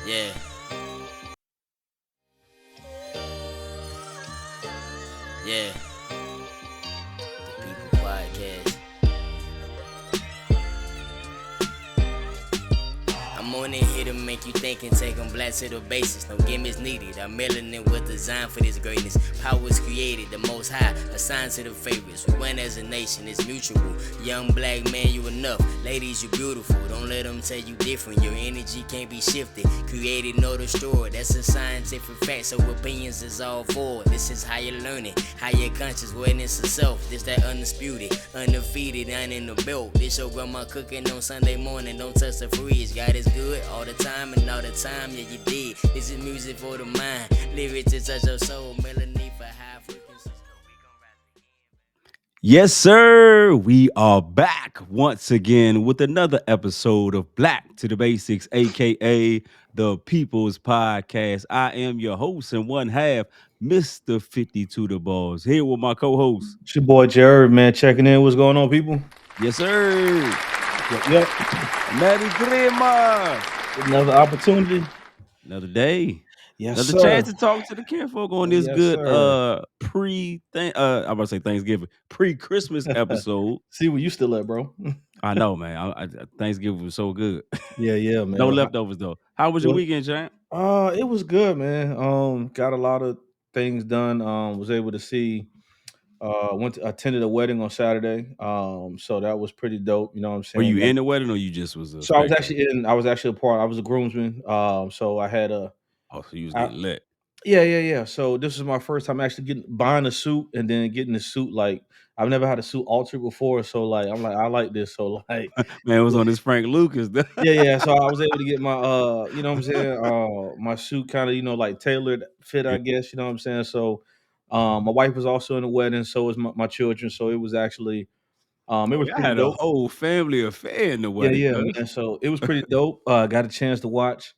Yeah. Yeah. The People Podcast. I'm on it here to make you think and take them black to the basis. No gimmicks needed. Our melanin was designed for this greatness. Power was created, the most high, assigned to the favorites. We win as a nation, it's mutual. Young black man, you enough. Ladies, you beautiful. Don't let them tell you different. Your energy can't be shifted. Created, nor destroyed. That's a scientific fact, so opinions is all forward. This is higher learning, higher conscious awareness of self. This that undisputed, undefeated, and in the belt. This your grandma cooking on Sunday morning. Don't touch the fridge. God is good all the time and all the time. Yeah, you did. This is music for the mind. Lyrics to touch your soul. Melody for high frequencies. Yes, sir. We are back once again with another episode of Black to the Basics, aka the People's Podcast. I am your host and one half, Mr. 52 the Balls, here with my co-host. It's your boy Jared, man, checking in. What's going on, people? Yes, sir. Yep. Merry Christmas. Another opportunity. Another day. Yes, Another sir. chance to talk to the kinfolk on this Yes, good sir. I'm about to say Thanksgiving, pre-Christmas episode. See where you still at, bro. I know, man. Thanksgiving was so good. Yeah, No man. leftovers though. How was your Well, weekend, champ? it was good, man. Got a lot of things done. Was able to see. Attended a wedding on Saturday. So that was pretty dope. You know what I'm Were saying? you in the wedding or you just was a So I was spectator? actually in. I was actually a part. I was a groomsman. So I had a. Oh, so you was getting lit. Yeah. So this is my first time actually buying a suit and then getting the suit. Like I've never had a suit altered before, so like I'm like I like this. So like Man, it was on this Frank Lucas. yeah. So I was able to get my you know what I'm saying, my suit kind of like tailored fit, Yeah. I guess. You know what I'm saying. So my wife was also in the wedding, so was my children. So it was actually it Oh, was y'all pretty had a dope. whole family affair in the wedding, Yeah, cuz. man. So it was pretty dope. Got a chance to watch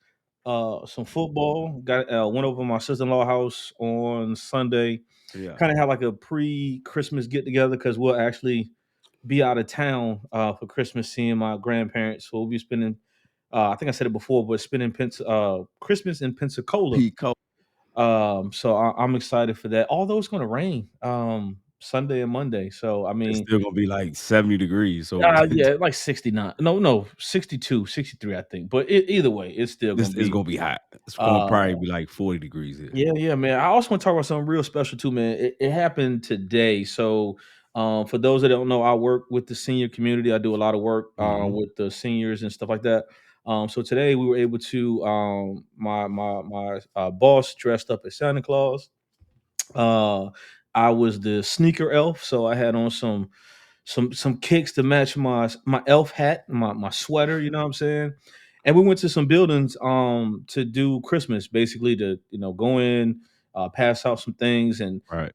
some football. Got Went over to my sister-in-law house on Sunday. Yeah. Kind of had like a pre-Christmas get together because we'll actually be out of town for Christmas, seeing my grandparents. So we'll be spending. I think I said it before, but spending Christmas in Pensacola. Pico. So I'm excited for that. Although it's going to rain Sunday and Monday, so I It's mean, still gonna be like 70 degrees. So yeah, like 69. No, 62, 63, I think. But either way, it's still this gonna is be. gonna be hot. It's gonna Uh, probably be like 40 degrees here. yeah, man. I also want to talk about something real special too, man. It happened today. So, for those that don't know, I work with the senior community. I do a lot of work Mhm. with the seniors and stuff like that. So today we were able to my boss dressed up as Santa Claus. Uh, I was the sneaker elf, so I had on some kicks to match my elf hat, my sweater, you know what I'm saying? And we went to some buildings to do Christmas, basically to go in, pass out some things and Right.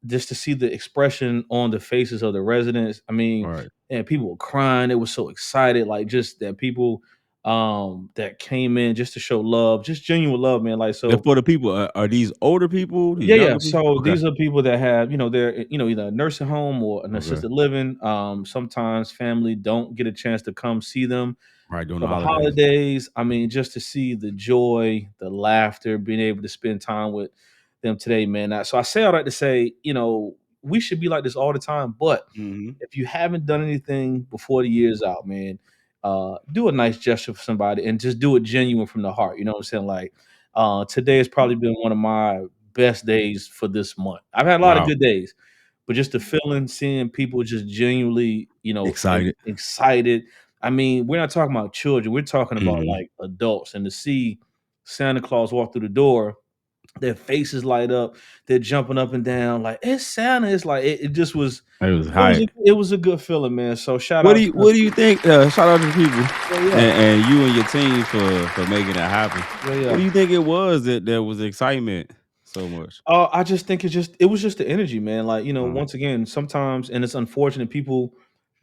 just to see the expression on the faces of the residents. I mean, Right. and people were crying, they were so excited, like just that people that came in just to show love, just genuine love, man. Like And so for the people, are these older people, these yeah. younger people? So Okay. these are people that have, they're, either a nursing home or an Okay. assisted living. Sometimes family don't get a chance to come see them Right during the for the holidays. holidays. I mean, just to see the joy, the laughter, being able to spend time with them today, man. So I say all that to say, we should be like this all the time. But Mhm. if you haven't done anything before the year's out, man, do a nice gesture for somebody and just do it genuine from the heart. You know what I'm saying? Like, today has probably been one of my best days for this month. I've had a lot of Wow. good days, but just the feeling, seeing people just genuinely, Excited. excited. I mean, we're not talking about children. We're talking about Mhm. like adults, and to see Santa Claus walk through the door, their faces light up, they're jumping up and down like it's Santa. It's like it just was. It was It was hype. a good feeling, man. So shout What do out to you what do you think? Shout out to the people yeah, and you and your team for making that happen. What do yeah. you think it was that there was excitement so much? I just think it was just the energy, man. Like, Uh, once again, sometimes and it's unfortunate people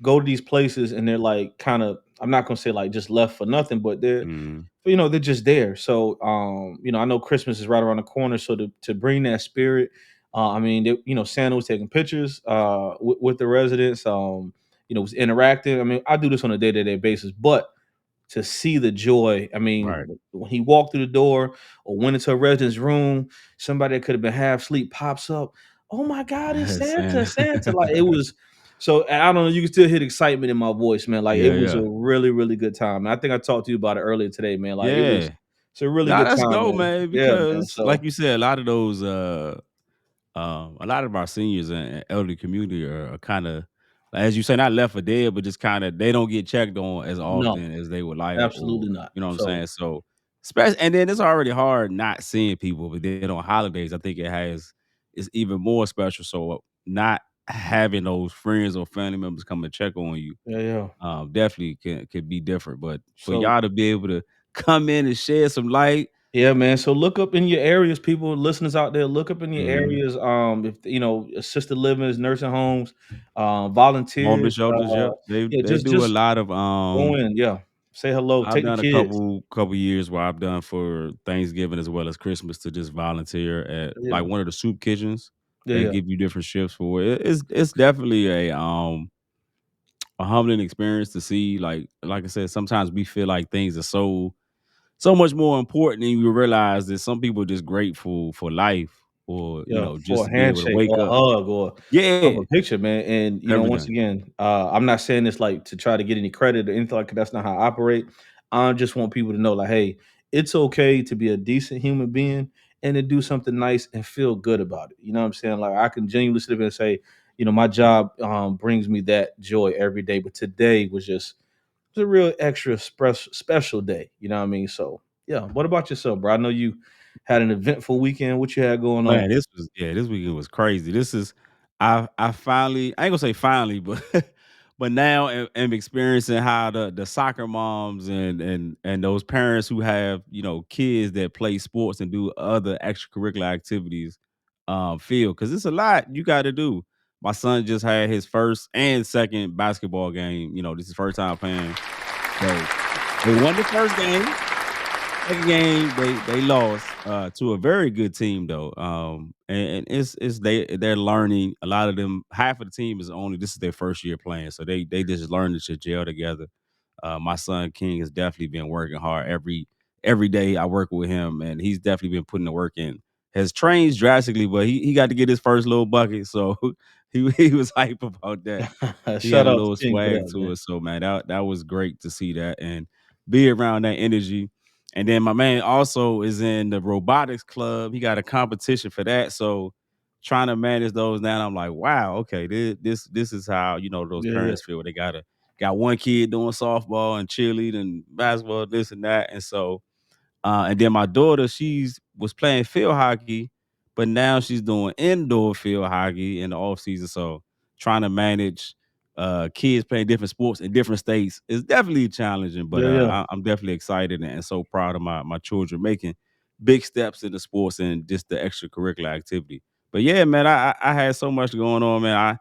go to these places and they're like kind of I'm not gonna say like just left for nothing, but mhm. they're just there. So I know Christmas is right around the corner. So to bring that spirit, I mean, Santa was taking pictures with the residents, was interacting. I mean, I do this on a day-to-day basis, but to see the joy. I mean, Right. when he walked through the door or went into a resident's room, somebody that could have been half asleep pops up. Oh my God, it's Santa, Santa. Santa. Like it was so I don't know, you can still hear the excitement in my voice, man. Like it Yeah, was a yeah. really, really good time. And I think I talked to you about it earlier today, man. Like Yeah. it's a really Nah, good let's time, go, man. man, Yeah, man. because like So you said, a lot of those a lot of our seniors and elderly community are kind of, as you say, not left for dead, but just kind of they don't get checked on as no, often as they would like, or absolutely not. you know what I'm So saying. So, especially, and then it's already hard not seeing people, but then on holidays, I think it's even more special. So, not having those friends or family members come and check on you, yeah, yeah. definitely can be different. But for So y'all to be able to come in and shed some light. yeah, man. So look up in your areas, people, listeners out there. Look up in your Mhm. areas. If you know assisted livings, nursing homes, Homeless volunteers. shelters, yep. They Yeah, they do a just lot of go in. Yeah, say hello. I've Take the done a kids. couple years where I've done for Thanksgiving as well as Christmas to just volunteer at Yeah, like one of the soup kitchens. yeah, They yeah, give you different shifts for it. It's definitely a humbling experience to see. Like I said, sometimes we feel like things are so much more important and you realize that some people are just grateful for life or yeah. just For a to be able to handshake wake or a up. hug or of Yeah, a picture, man. And once everything. again, I'm not saying this like to try to get any credit or anything like that. That's not how I operate. I just want people to know, like, hey, it's okay to be a decent human being and to do something nice and feel good about it. You know what I'm saying? Like I can genuinely sit there and say, my job brings me that joy every day. But today was a real extra special day. You know what I mean? So yeah. What about yourself, bro? I know you had an eventful weekend. What you had going on? Man, this weekend was crazy. This is I finally, I ain't gonna say finally, but but now am experiencing how the soccer moms and those parents who have, kids that play sports and do other extracurricular activities feel, because it's a lot you got to do. My son just had his first and second basketball game. This is first time playing. So they won the first game. Second game, they lost to a very good team though, and it's they're learning. A lot of them, half of the team is only this is their first year playing, so they just learning to gel together. My son King has definitely been working hard every day. I work with him, and he's definitely been putting the work in. Has trained drastically, but he got to get his first little bucket, so he was hype about that. He Shout had a out to little King for swag that, to man. it, so man, that was great to see that and be around that energy. And then my man also is in the robotics club. He got a competition for that, so trying to manage those now. I'm like, wow, okay, this is how those Yeah, yeah. parents feel. They got one kid doing softball and cheerleading and basketball, this and that, and so and then my daughter, she's was playing field hockey, but now she's doing indoor field hockey in the off season. So trying to manage kids playing different sports in different states is definitely challenging. But Yeah, yeah. I'm definitely excited and so proud of my children making big steps in the sports and just the extracurricular activity. But yeah, man, I had so much going on, man.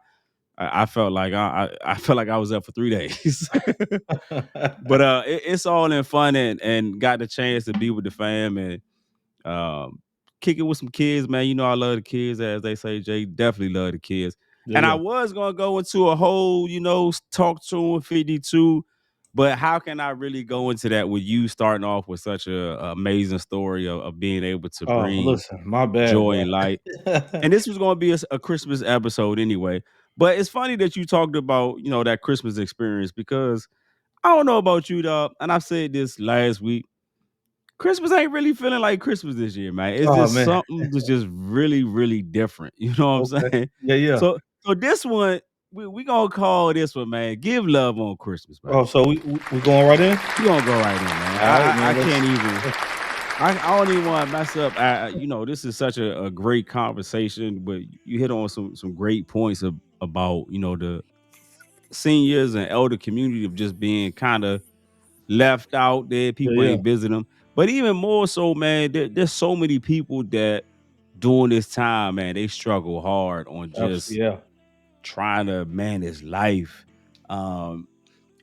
I felt like I felt like I was up for 3 days. But it's all in fun and got the chance to be with the fam and um, kick it with some kids, man. I love the kids, as they say. Jay definitely love the kids. Yeah, And I yeah. was gonna go into a whole, talk to him 52, but how can I really go into that with you starting off with such a amazing story of being able to Oh, bring listen, my bad, joy bro. and light? And this was gonna be a Christmas episode anyway. But it's funny that you talked about, that Christmas experience because I don't know about you, dog, and I've said this last week. Christmas ain't really feeling like Christmas this year, man. It's Oh, just man. something that's just really, really different. You know what I'm Okay. saying? Yeah, yeah. So this one, we gonna call this one, man. Give love on Christmas, Oh, man. so we going right in? We gonna go right in, man. Alright, I man, can't even. I don't even want to mess up. This is such a great conversation, but you hit on some great points about the seniors and elder community of just being kind of left out there. Yeah, People yeah. ain't visiting them. But even more so, man, there's so many people that during this time, man, they struggle hard on just Yeah. trying to manage life. Um,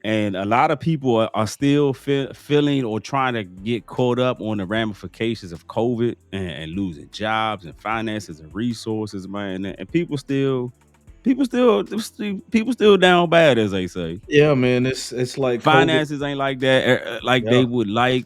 and a lot of people are still feeling or trying to get caught up on the ramifications of COVID and losing jobs and finances and resources, man. And people still down bad, as they say. Yeah, man. It's like COVID. Finances ain't like that, like Yeah, they would like.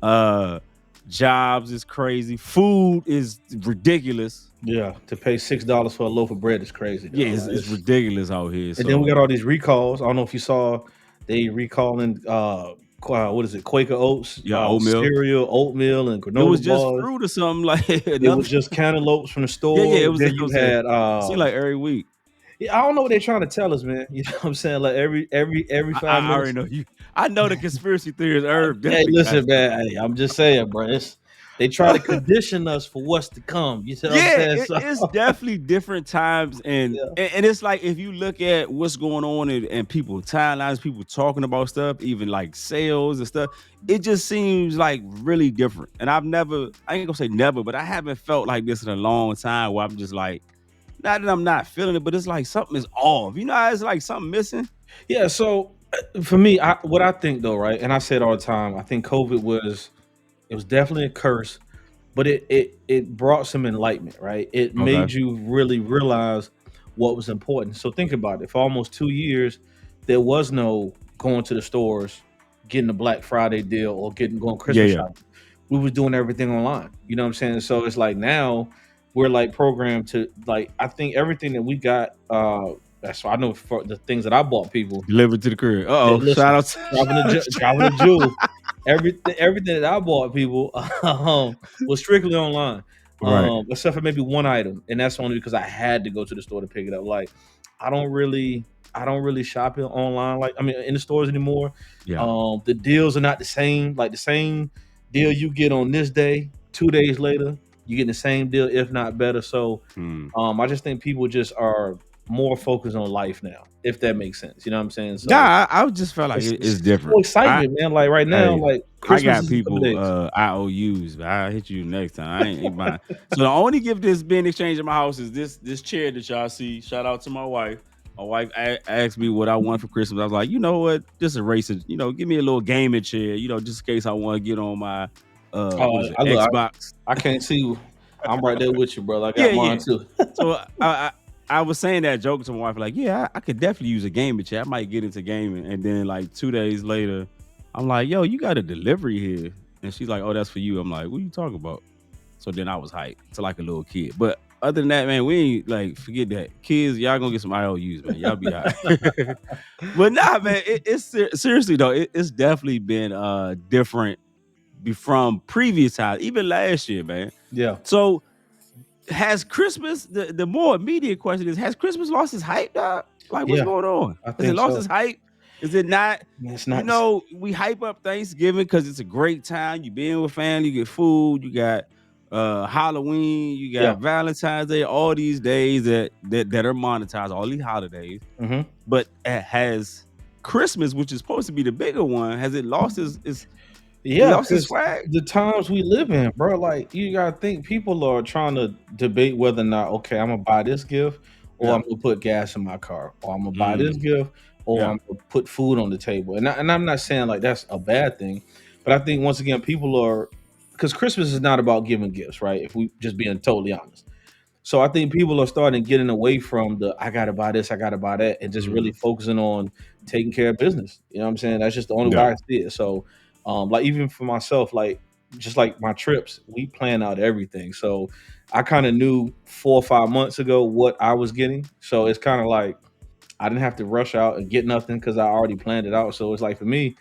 Uh, Jobs is crazy. Food is ridiculous. yeah. To pay $6 for a loaf of bread is crazy, Yeah, though. Like, it's ridiculous out here. and then we So got all these recalls. I don't know if you saw they recalling what is it, Quaker Oats, yeah, oatmeal. cereal, oatmeal, and It was granola just bars. fruit or something like It was another. just cantaloupes from the Yeah, yeah. store. Then It you was a. had See, like every week. yeah, I don't know what they're trying to tell us, man. You know what I'm saying? Like every I 5 minutes. already know you. I know the conspiracy theories. Herb Hey, definitely got listen, stuff. man. Hey, I'm just saying, bro. They try to condition us for what's to come. You see what I'm Yeah, saying? So, it's definitely different times, and, yeah. and and it's like if you look at what's going on and people timelines, people talking about stuff, even like sales and stuff, it just seems like really different. And I ain't gonna say never, but I haven't felt like this in a long time where I'm just like, not that I'm not feeling it, but it's like something is off. You know, how it's like something missing. Yeah, so for me, what I think though, right? And I say it all the time. I think COVID was definitely a curse, but it brought some enlightenment, right? It Okay. made you really realize what was important. So think about it. For almost 2 years, there was no going to the stores, getting a Black Friday deal, or going Yeah, Christmas yeah. shopping. We was doing everything online. You know what I'm saying? So it's like now we're like programmed to like. I think everything that we got. That's why I know for the things that I bought people. Delivered to the crib. Hey, Oh, shout listen, out to driving a jewel. Everything that I bought people was strictly online, right. except for maybe one item, and that's only because I had to go to the store to pick it up. Like, I don't really, I don't really shop it online. Like, I mean, in the stores anymore. Yeah. The deals are not the same. Like the same deal you get on this day, 2 days later, you get the same deal, if not better. So, Hmm. I just think people just are more focused on life now, if that makes sense. You know what I'm saying? So Yeah, I just felt like it's it's more different. excitement, man. Like right now, Hey, like I Christmas got is in a couple people days. IOUs, but I'll hit you next time. I ain't buying. So the only gift that's been exchanged in my house is this chair that y'all see. Shout out to my wife. My wife asked me what I want for Christmas. I was like, you know what? Just erase it. You know, give me a little gaming chair. You know, just in case I want to get on my what Oh, is it, I look, Xbox. I can't see you. I'm right there with you, brother. I Yeah, got mine yeah. too. So I was saying that joke to my wife, like, yeah, I could definitely use a gaming chair. I might get into gaming. And then like 2 days later, I'm like, yo, you got a delivery here. And she's like, oh, that's for you. I'm like, what are you talking about? So then I was hyped to like a little kid. But other than that, man, we ain't like forget that. Kids, y'all gonna get some IOUs, man. Y'all be all right. But nah, man, seriously though, it's definitely been different from previous times, even last year, man. Yeah, So has Christmas the more immediate question is has Christmas lost its hype, dog? Like what's yeah, going on? I Has it think lost so. its hype? Is it not? It's You not. know, we hype up Thanksgiving because it's a great time. You being with family, you get food, you got Halloween, you Yeah. got Valentine's Day, all these days that are monetized, all these holidays. Hmm. But it has Christmas, which is supposed to be the bigger one, has it lost its it Yeah, lost its because swag? the times we live in, bro, like you gotta think people are trying to debate whether or not, okay, I'm gonna buy this gift or Yeah. I'm gonna put gas in my car, or I'm gonna buy this Mm, gift or yeah. I'm gonna put food on the table. And I'm not saying like that's a bad thing, but I think once again, people are because Christmas is not about giving gifts, right? If we just being totally honest. So I think people are starting getting away from the I gotta buy this, I gotta buy that, and just really Mm, focusing on taking care of business. You know what I'm saying? That's just the only way yeah. I see it. So like even for myself, like just like my trips, we plan out everything. So I kind of knew 4 or 5 months ago what I was getting. So it's kind of like I didn't have to rush out and get nothing because I already planned it out. So it's like for me,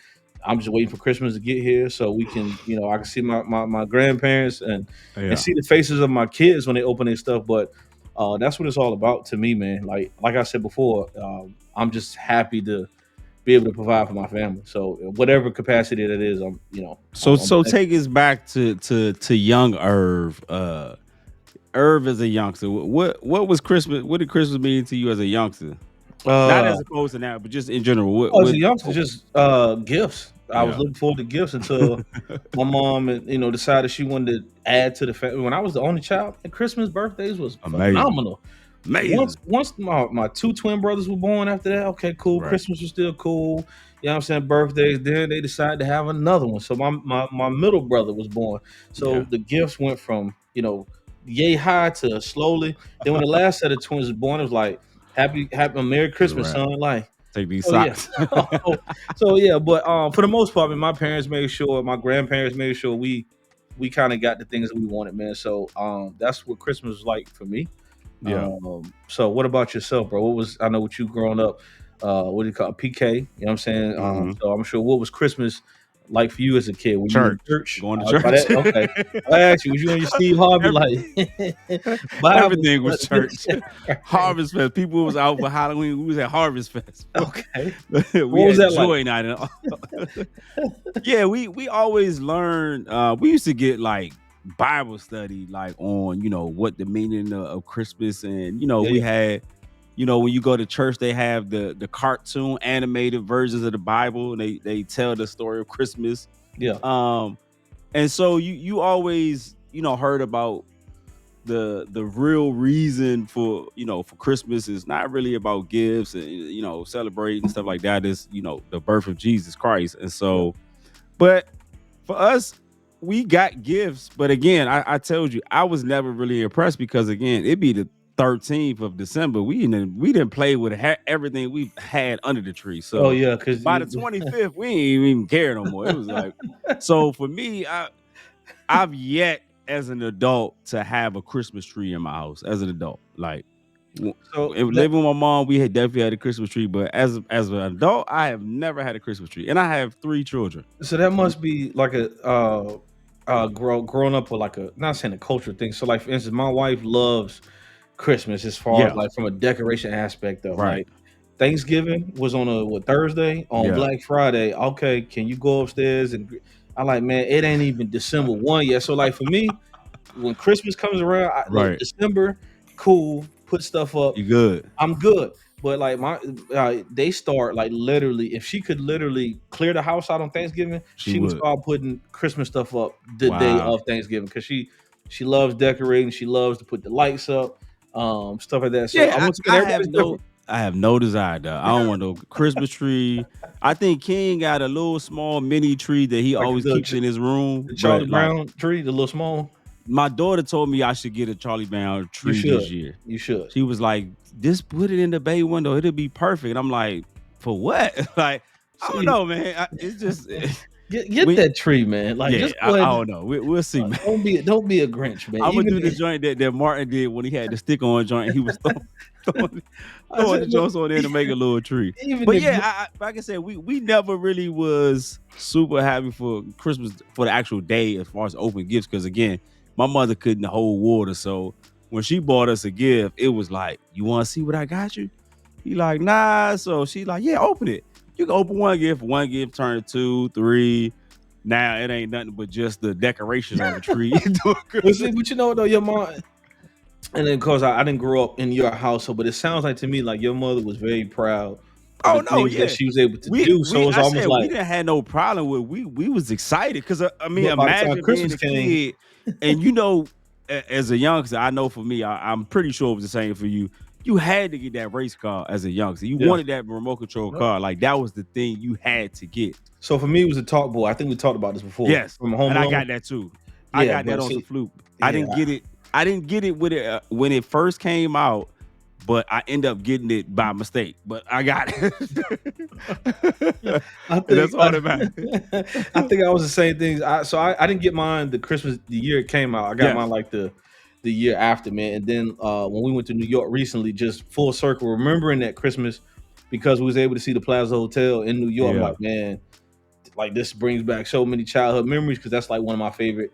I'm just waiting for Christmas to get here so we can, I can see my grandparents and Yeah. see the faces of my kids when they open their stuff. But that's what it's all about to me, man. Like I said before, I'm just happy to be able to provide for my family. So whatever capacity that is, I'm So thankful. take us back to young Irv. Irv as a youngster. What was Christmas? What did Christmas mean to you as a youngster? Not Uh, as opposed to now, but just in general. as a youngster, just gifts. I was Yeah. looking forward to gifts until my mom, decided she wanted to add to the family. When I was the only child, and Christmas birthdays was Amazing. phenomenal. Once Amazing. once my two twin brothers were born after that, okay, cool. Right. Christmas was still cool. You know what I'm saying? Birthdays. Then they decided to have another one. So my middle brother was born. Yeah. So the gifts went from, yay high to slowly. Then when the last set of twins was born, it was like happy Merry That's Christmas, right. son. Like, Take these so yeah. socks. So yeah, but for the most part, I mean, my parents made sure, my grandparents made sure we kind of got the things that we wanted, man. So that's what Christmas was like for me. Yeah. So what about yourself, bro? What was, I know what you growing up, what do you call it, PK? You know what I'm saying? Mhm. So I'm sure, what was Christmas like for you as a kid? Were you in Church. church? Going to By church. that, okay. I asked you, was you on your Steve Harvey like Bible Everything was study? church. Harvest Fest. People was out for Halloween. We was at Harvest Fest. Okay. We What was had that like? joy night. And yeah, we always learned. We used to get like Bible study, like on what the meaning of Christmas, and Yeah, we yeah, had. When you go to church, they have the cartoon animated versions of the Bible, and they tell the story of Christmas. yeah. And so you always heard about the real reason for for Christmas is not really about gifts and celebrating and stuff like that. Is the birth of Jesus Christ. And Yeah. so, but for us, we got gifts. But again, I told you I was never really impressed, because again, it'd be the 13th of December. We didn't play with everything we had under the tree. Oh So yeah, because by the 25th, we ain't even care no more. It was like, so for me, I've yet as an adult to have a Christmas tree in my house as an adult. Like so that living with my mom, we had definitely had a Christmas tree, but as an adult, I have never had a Christmas tree, and I have 3 children. so that must be like a growing up with like a, not saying a culture thing. So like, for instance, my wife loves Christmas as far as Yeah, like from a decoration aspect though. right. Like Thanksgiving was on a Thursday. On Yeah, Black Friday, okay, can you go upstairs and I like, man, it ain't even December 1 yet. So like for me, when Christmas comes around, look, right. December, cool, put stuff up. You good? I'm good. But like they start like literally. If she could literally clear the house out on Thanksgiving, She she would would. start putting Christmas stuff up the day Wow. of Thanksgiving, because she loves decorating. She loves to put the lights up, stuff like that. So I Yeah, once again, everybody's different. I have no desire though. I don't want no Christmas tree. I think King got a little small mini tree that he Like always keeps in his room. the Charlie But like Brown tree, the little small. my daughter told me I should get a Charlie Brown You tree should. this year. You should. She was like, just put it in the bay window. It'll be perfect. And I'm like, for what? Like, I So don't know, man. It's just get we, that tree, man. Like, yeah, just I go ahead. don't know. We'll see, man. Don't be a Grinch, man. I'm gonna Even do the joint that Martin did when he had the stick on joint. He was throwing I throwing the said, joints on there to make a little tree. even But the yeah, like I said, we never really was super happy for Christmas for the actual day as far as open gifts. Because again, my mother couldn't hold water, so when she bought us a gift, it was like, "You want to see what I got you?" He like, "Nah." So she like, "Yeah, open it. You can open one gift, turn it 2, 3. Now it ain't nothing but just the decorations on the tree." but you know what though, your mom. And then, cause I didn't grow up in your household, but it sounds like to me like your mother was very proud of Oh the no, things that yeah. she was able to We do. we So it's I almost said we like, didn't have no problem with we was excited because I mean but by the time imagine being Christmas a came, kid and as a youngster, I know for me, I'm pretty sure it was the same for you. You had to get that race car as a youngster. You yeah. wanted that remote control car. Like that was the thing you had to get. So for me, it was a talk boy. I think we talked about this before. Yes. From Home And I Alone. got that too. I Yeah, got that but on some see, fluke. I yeah, didn't get it. I didn't get it with it when it first came out, but I end up getting it by mistake. But I got it. I And that's think all that matters. I think I was the same thing. I didn't get mine the year it came out. I got Yes. mine like the year after, man. And then when we went to New York recently, just full circle, remembering that Christmas, because we was able to see the Plaza Hotel in New York. I'm Yeah. like, man, like this brings back so many childhood memories, because that's like one of my favorite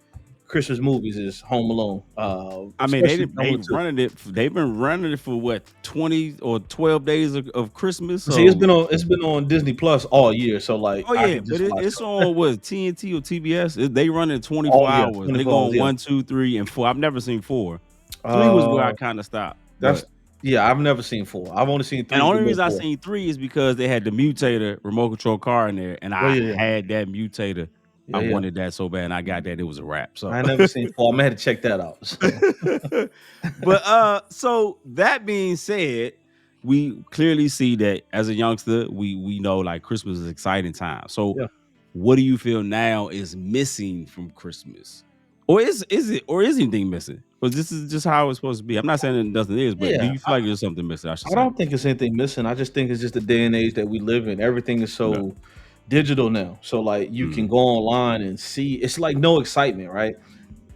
Christmas movies is Home Alone. I mean, Especially number two. they've been running it for what 20 or 12 days of Christmas. So See, it's been on Disney Plus all year. So like, oh I yeah, can but just watch it's it. on what TNT or TBS. They run it 24 Oh yeah, hours. They 24 go hours. on Yeah. 1, 2, 3, and 4. I've never seen 4. 3 was where I kind of stopped. That's But yeah. I've never seen 4. I've only seen 3. and the only below reason I 4. seen 3 is because they had the mutator remote control car in there, and Oh I yeah, had that mutator. yeah, I yeah. wanted that so bad, and I got that. It was a wrap. So I ain't never seen 4. I'm gonna have to check that out. So. but so that being said, we clearly see that as a youngster, we know like Christmas is an exciting time. So Yeah. what do you feel now is missing from Christmas? Or is anything missing? Because this is just how it's supposed to be. I'm not saying that nothing is, but do Yeah, you feel like there's something missing? I should I say. don't think there's anything missing. I just think it's just the day and age that we live in. Everything is Yeah. so digital now. So like you can Mhm. go online and see. It's like no excitement, right?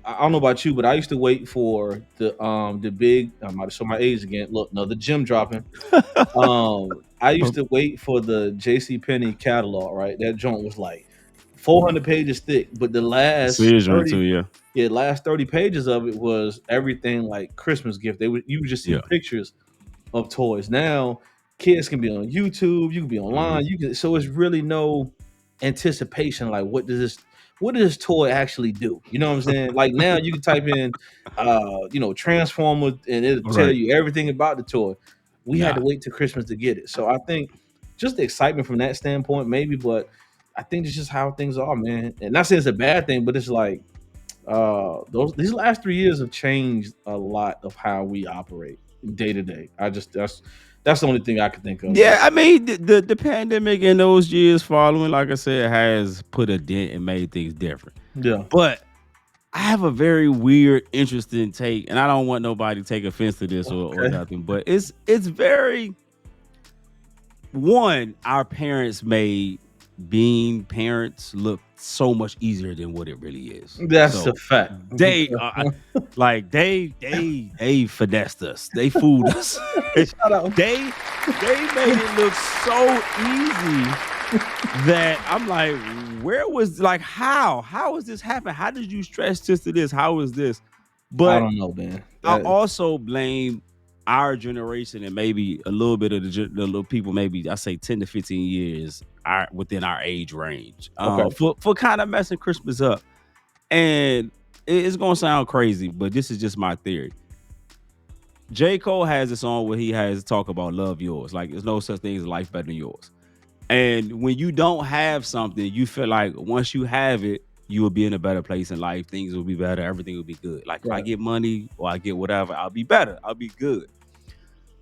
I don't know about you, but I used to wait for the big. I might show my age again. Look, no, the gym dropping. I used to wait for the J.C. Penney catalog. Right, that joint was like 400 pages thick, but the last Serious one 30, too, yeah. yeah, last 30 pages of it was everything like Christmas gift. You would just see Yeah. pictures of toys. Now kids can be on YouTube, you can be Mhm. online, you can so it's really no anticipation like what does this toy actually do? You know what I'm saying? Like now you can type in Transformer and it'll tell Right. you everything about the toy. We had Nah. to wait till Christmas to get it. So I think just the excitement from that standpoint, maybe, but I think it's just how things are, man. And not saying it's a bad thing, but it's like these last 3 years have changed a lot of how we operate day to day. That's the only thing I can think of. Yeah, I mean the pandemic in those years following, like I said, has put a dent and made things different. Yeah. But I have a very weird, interesting take, and I don't want nobody to take offense to this or Okay. nothing, but it's very one, our parents made being parents look so much easier than what it really is. That's So a fact. they like they finessed us. They fooled us. Shout out. they made it look so easy that I'm like, where was like how is this happen? How did you stretch this to this? How is this? I But don't know, man. I also blame our generation and maybe a little bit of the little people, maybe I say 10 to 15 years within our age range, Okay. for kind of messing Christmas up. And it's gonna sound crazy, but this is just my theory. J. Cole has a song where he has talk about love yours. Like there's no such thing as life better than yours. And when you don't have something, you feel like once you have it, you will be in a better place in life. Things will be better. Everything will be good. Like if I Right. get money or I get whatever, I'll be better. I'll be good.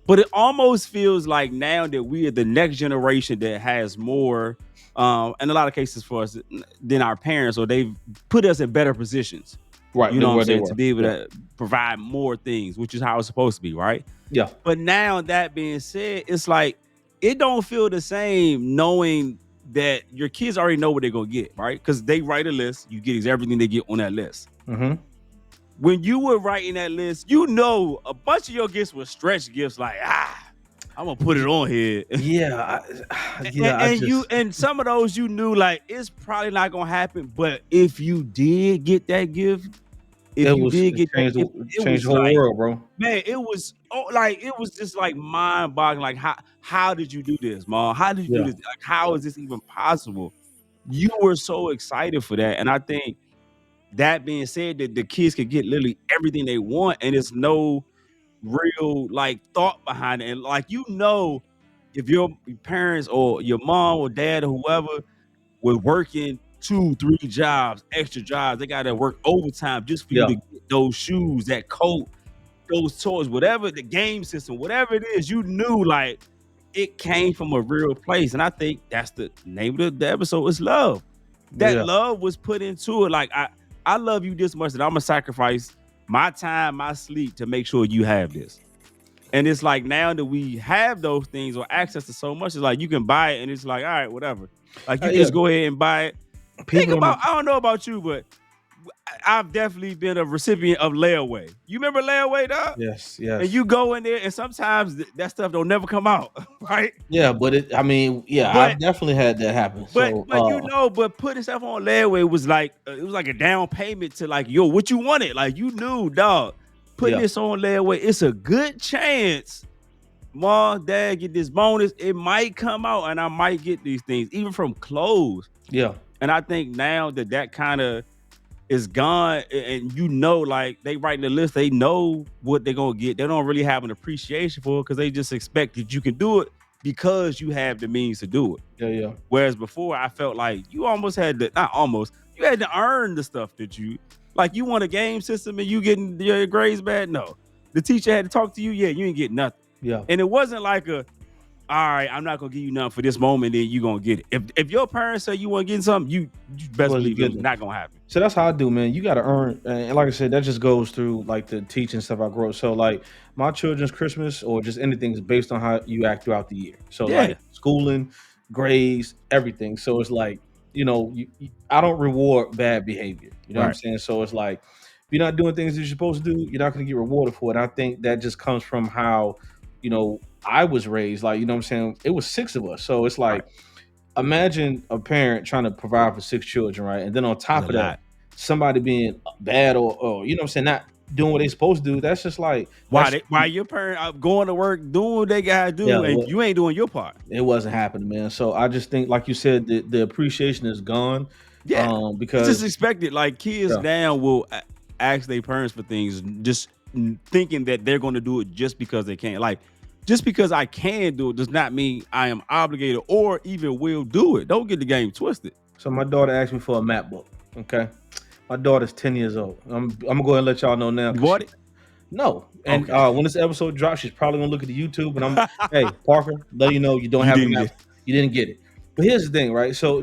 But it almost feels like now that we are the next generation that has more, in a lot of cases for us, than our parents, or they've put us in better positions. Right. You know Than what I'm where they saying? were. To be able Yeah. to provide more things, which is how it's supposed to be, right? Yeah. But now that being said, it's like it don't feel the same knowing that your kids already know what they're gonna get, right? Because they write a list, you get everything they get on that list. Mm-hmm. When you were writing that list, you know a bunch of your gifts were stretch gifts, like I'm gonna put it on here. Yeah. And some of those you knew like it's probably not gonna happen, but if you did get that gift, if it you was did it get that changed gift, the it changed was the whole like, world, bro. man, it was just like mind boggling. Like how did you do this, Mom? How did you do Yeah. this? Like how is this even possible? You were so excited for that, and I think that being said, that the kids could get literally everything they want, and it's no real like thought behind it. And like if your parents or your mom or dad or whoever were working 2, 3 jobs, extra jobs, they gotta work overtime just for you Yeah. to get those shoes, that coat, those toys, whatever the game system, whatever it is, you knew like it came from a real place. And I think that's the name of the episode is love. That Yeah. love was put into it. Like I love you this much that I'm gonna sacrifice my time, my sleep to make sure you have this. And it's like now that we have those things or access to so much, it's like you can buy it and it's like, all right, whatever. Like you can Yeah. just go ahead and buy it. Think People about, don't. I don't know about you, but I've definitely been a recipient of layaway. You remember layaway, dog? Yes. And Yes. you go in there and sometimes that stuff don't never come out, right? Yeah. But I mean, yeah, But I've definitely had that happen. but So, but but putting stuff on layaway was like it was like a down payment to like, yo, what you wanted. Like you knew, dog, putting yeah. this on layaway, it's a good chance Mom, Dad get this bonus. It might come out and I might get these things, even from clothes. Yeah. And I think now that kind of is gone, and you know, like they write the list, they know what they're gonna get. They don't really have an appreciation for it because they just expect that you can do it because you have the means to do it. Yeah. Yeah. Whereas before, I felt like you almost had to, not almost, you had to earn the stuff that you like. You want a game system and you getting your grades bad? No, the teacher had to talk to you. Yeah, you ain't get nothing. Yeah. And it wasn't like all right, I'm not gonna give you nothing for this moment, then you gonna get it. If your parents say you want to get something, you best Was believe good. it's not gonna happen. So that's how I do, man. You got to earn, and like I said, that just goes through like the teaching stuff I grew up. So like my children's Christmas or just anything is based on how you act throughout the year. So Yeah, like schooling, grades, everything. So it's like I don't reward bad behavior. You know what I'm right. saying? So it's like if you're not doing things that you're supposed to do, you're not going to get rewarded for it. And I think that just comes from how I was raised. Like you know what I'm saying? It was six of us, so it's Right. like imagine a parent trying to provide for six children, right? And then on It's a top of that, lot. somebody being bad or you know what I'm saying, not doing what they supposed to do. That's just like that's Why your parent going to work doing what they gotta yeah, do, and you ain't doing your part? it wasn't happening, man. So I just think, like you said, the appreciation is gone. Yeah, it's just Because expected. Like kids yeah, now will ask their parents for things, just thinking that they're going to do it just because they can. Like just because I can do it does not mean I am obligated or even will do it. Don't get the game twisted. so my daughter asked me for a map book. Okay, my daughter's 10 years old. I'm gonna go ahead and let y'all know now. You bought it? No. And Okay. when this episode drops, she's probably gonna look at the YouTube and hey, Parker, let you know you don't You have a didn't Mac. get. You didn't get it. But here's the thing, right? So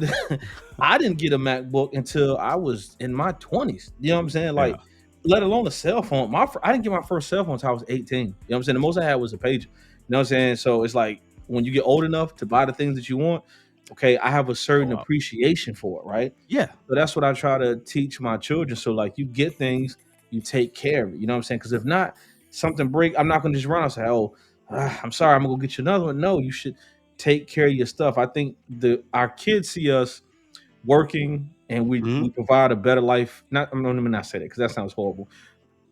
I didn't get a MacBook until I was in my 20s. You know what I'm saying? Yeah. Like, let alone a cell phone. I didn't get my first cell phone until I was 18. You know what I'm saying? The most I had was a pager. You know what I'm saying? So it's like when you get old enough to buy the things that you want, okay, I have a certain Oh, appreciation for it, right? yeah. So that's what I try to teach my children. So like you get things, you take care of it. You know what I'm saying? Because if not, something break, I'm not gonna just run and say, "Oh, I'm sorry, I'm gonna go get you another one." No, you should take care of your stuff. I think our kids see us working and we Mhm. provide a better life. Not I'm not even not say that because that sounds horrible,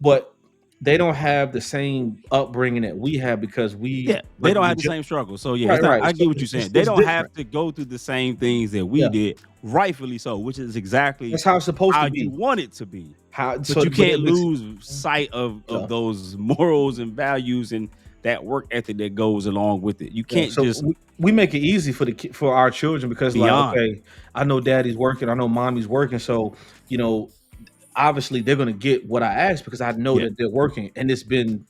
but they don't have the same upbringing that we have because we Yeah, they like don't have the same struggle. So yeah, right, it's not. right. I So get what you're saying. They it's don't have different. to go through the same things that we Yeah, did, rightfully so, which is exactly that's how it's supposed how to you be. want it to be. How But so? you But can't it makes lose sight yeah. of those morals and values and that work ethic that goes along with it. You Yeah, can't so just we make it easy for for our children because like beyond. okay, I know daddy's working, I know mommy's working, so you know obviously they're gonna get what I asked because I know Yeah, that they're working and it's been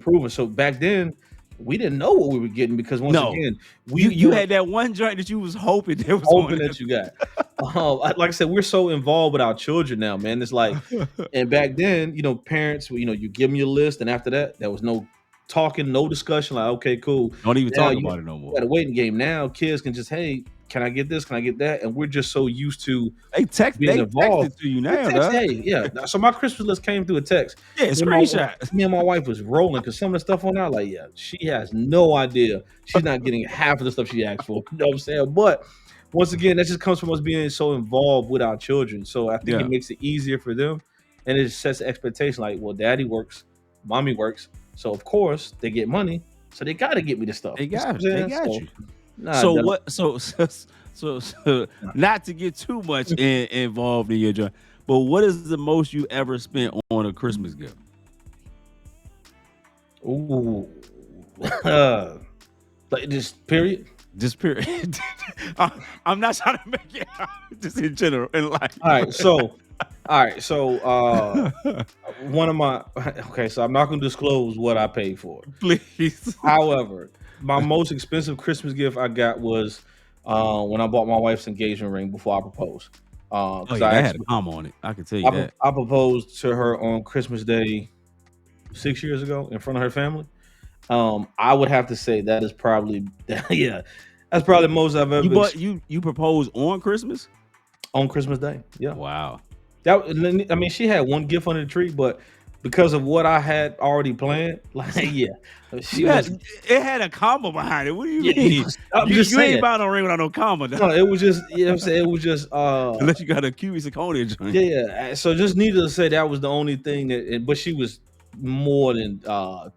proven. So back then we didn't know what we were getting because once no, again we you weren't had that one joint that you was hoping there was hoping on that you got. Like I said, we're so involved with our children now, man. It's like, there. and back then, parents, you give them your list, and after that, there was no talking, no discussion. Like, okay, cool. Don't even Now talk you about it no more. got a waiting game. Now kids can just, hey, can I get this? Can I get that? And we're just so used to being They text involved. it to you They now, text, dog. hey, yeah. So my Christmas list came through a text. Yeah, Me and my, screenshot. me and my wife was rolling because some of the stuff on there, like, yeah, she has no idea. She's not getting half of the stuff she asked for. You know what I'm saying? But once again, that just comes from us being so involved with our children. So I think it Yeah, makes it easier for them, and it sets expectation. Like, well, daddy works, mommy works, so of course they get money, so they got to get me the stuff. they You see got what it. They I'm saying? got So you. nah, So dog. what? So not to get too much involved in your joint, but what is the most you ever spent on a Christmas gift? Ooh, like this period. Just period. I'm not trying to make it just in general in life. All right, so one of my okay, so I'm not gonna disclose what I paid for. Please. However, my most expensive Christmas gift I got was when I bought my wife's engagement ring before I proposed. Oh Because yeah, I that had a actually comma on it. I can tell you that. I proposed to her on Christmas Day 6 years ago in front of her family. I would have to say that is probably yeah, that's probably the most I've You ever bought you proposed on Christmas? on Christmas Day. Yeah, Wow. I mean, she had one gift under the tree, but because of what I had already planned, like yeah, she You had was it had a comma behind it. What do you yeah. mean? I'm You just you ain't saying. buying no ring without no comma, No, it was just you know what I'm saying. It was just unless you got a QB Saconia joint. yeah, yeah. So just needless to say, that was the only thing but she was more than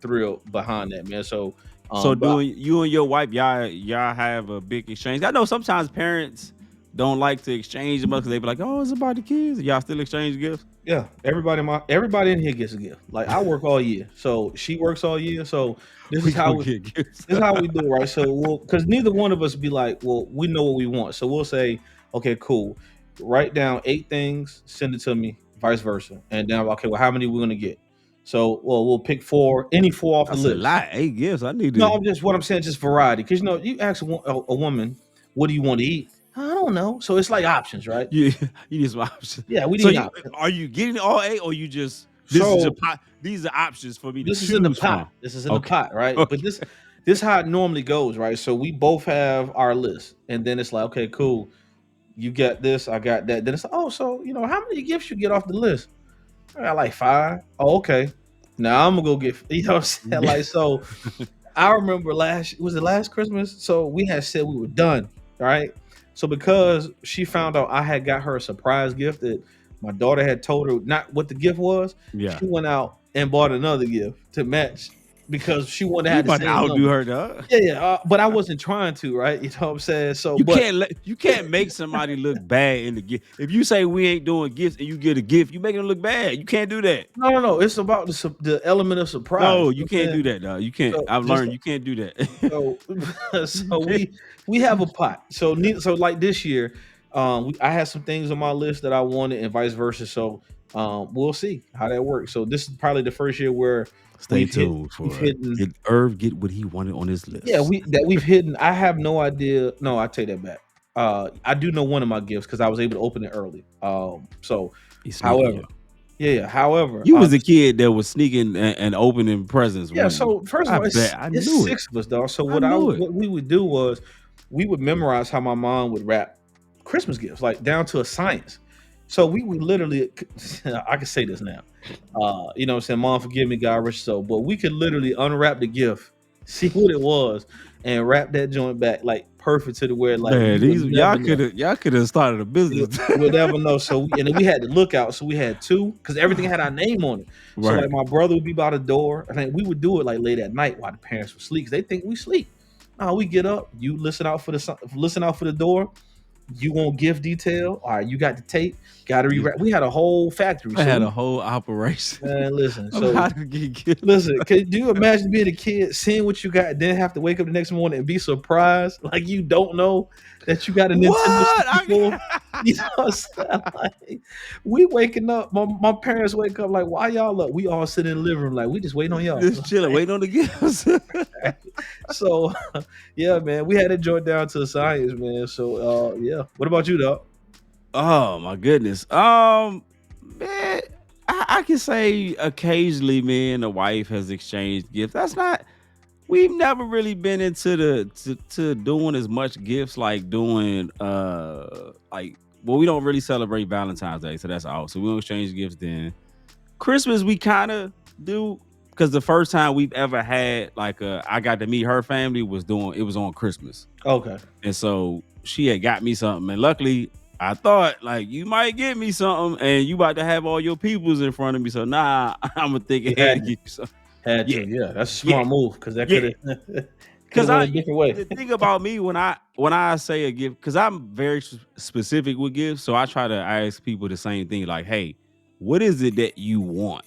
thrilled behind that, man. So So but doing you and your wife, y'all have a big exchange. I know sometimes parents don't like to exchange much because they be like, "Oh, it's about the kids." Y'all still exchange gifts? yeah, everybody in here gets a gift. Like I work all year, so she works all year. So this We is how gonna we get gifts. this is how we do it, right? So because neither one of us be like, well, we know what we want, so we'll say, okay, cool. Write down 8 things, send it to me, vice versa, and then okay, well, how many we gonna get? So, well, we'll pick any 4 off the That's a list. lot. 8 gifts. I need No, to. I'm just what I'm saying, just variety. Because you ask a woman, what do you want to eat? I don't know. So it's like options, right? You you need some options. Yeah, we So need options. are you getting all 8 or you just this is your So pot? These are options for me to this is in the choose pot. from. This is in the Okay. pot, right? Okay. But this how it normally goes, right? So we both have our list, and then it's like, okay, cool. You got this, I got that. Then it's like, oh, so how many gifts you get off the list? I got like 5. Oh, okay. Now I'm gonna go get. You know what I'm saying? Like so. I remember was it last Christmas? So we had said we were done, right? So because she found out I had got her a surprise gift that my daughter had told her not what the gift was, Yeah. she went out and bought another gift to match because she wanted to You have the about to same outdo number. her, dog. Yeah, but I wasn't trying to, right? You know what I'm saying? So, You can't make somebody look bad in the gift. If you say we ain't doing gifts and you get a gift, you making them look bad. You can't do that. no. It's about the element of surprise. No, You you know what I'm can't do saying? that, dog. You can't. So I've just learned you can't do that. so we have a pot. So like this year, I had some things on my list that I wanted, and vice versa. So we'll see how that works. So this is probably the first year where Stay tuned we've for hidden. did Irv get what he wanted on his list? Yeah, we've hidden. I have no idea. No, I take that back. I do know one of my gifts because I was able to open it early. So He's sneaking however, you. yeah. However, You was a kid that was sneaking and opening presents. yeah. When So first of all, I it's knew it. 6 of us, dog. So I knew it. what we would do was we would memorize how my mom would wrap Christmas gifts, like down to a science. So we would literally, I can say this now. You know what I'm saying? Mom, forgive me, God rest your soul. But we could literally unwrap the gift, see what it was, and wrap that joint back like perfect to the where like Man, you would never know. y'all could have started a business. We'll never know. So and then we had to look out. So we had 2 because everything had our name on it. So Right. like my brother would be by the door. I think we would do it like late at night while the parents were asleep. 'Cause they think we sleep. No, we get up. You listen out for the door. You want gift detail? All right, you got the tape. Got to rewrap. We had a whole factory. I had So a whole operation man, listen. of So how to get gifts. listen. Can you imagine being a kid, seeing what you got, then have to wake up the next morning and be surprised, like you don't know that you got a Nintendo What? 64? You know what I'm saying? Like, we waking up. My parents wake up like, why y'all up? We all sit in the living room like we just waiting on y'all. Just chilling, waiting on the gifts. So yeah, man, we had it joint down to science, man. So yeah. What about you, dog? Oh my goodness. Man, I can say occasionally me and the wife has exchanged gifts. That's not we've never really been into to doing as much gifts like doing we don't really celebrate Valentine's Day, so that's all. So we don't exchange gifts then. Christmas we kind of do because the first time we've ever had I got to meet her family was on Christmas. Okay. And so she had got me something. And luckily, I thought like you might get me something and you about to have all your peoples in front of me. So nah, I'm gonna think ahead and get you something. Had to, yeah. That's a smart move because that could have Because a different way. the thing about me when I say a gift, because I'm very specific with gifts, so I try to ask people the same thing, like, hey, what is it that you want?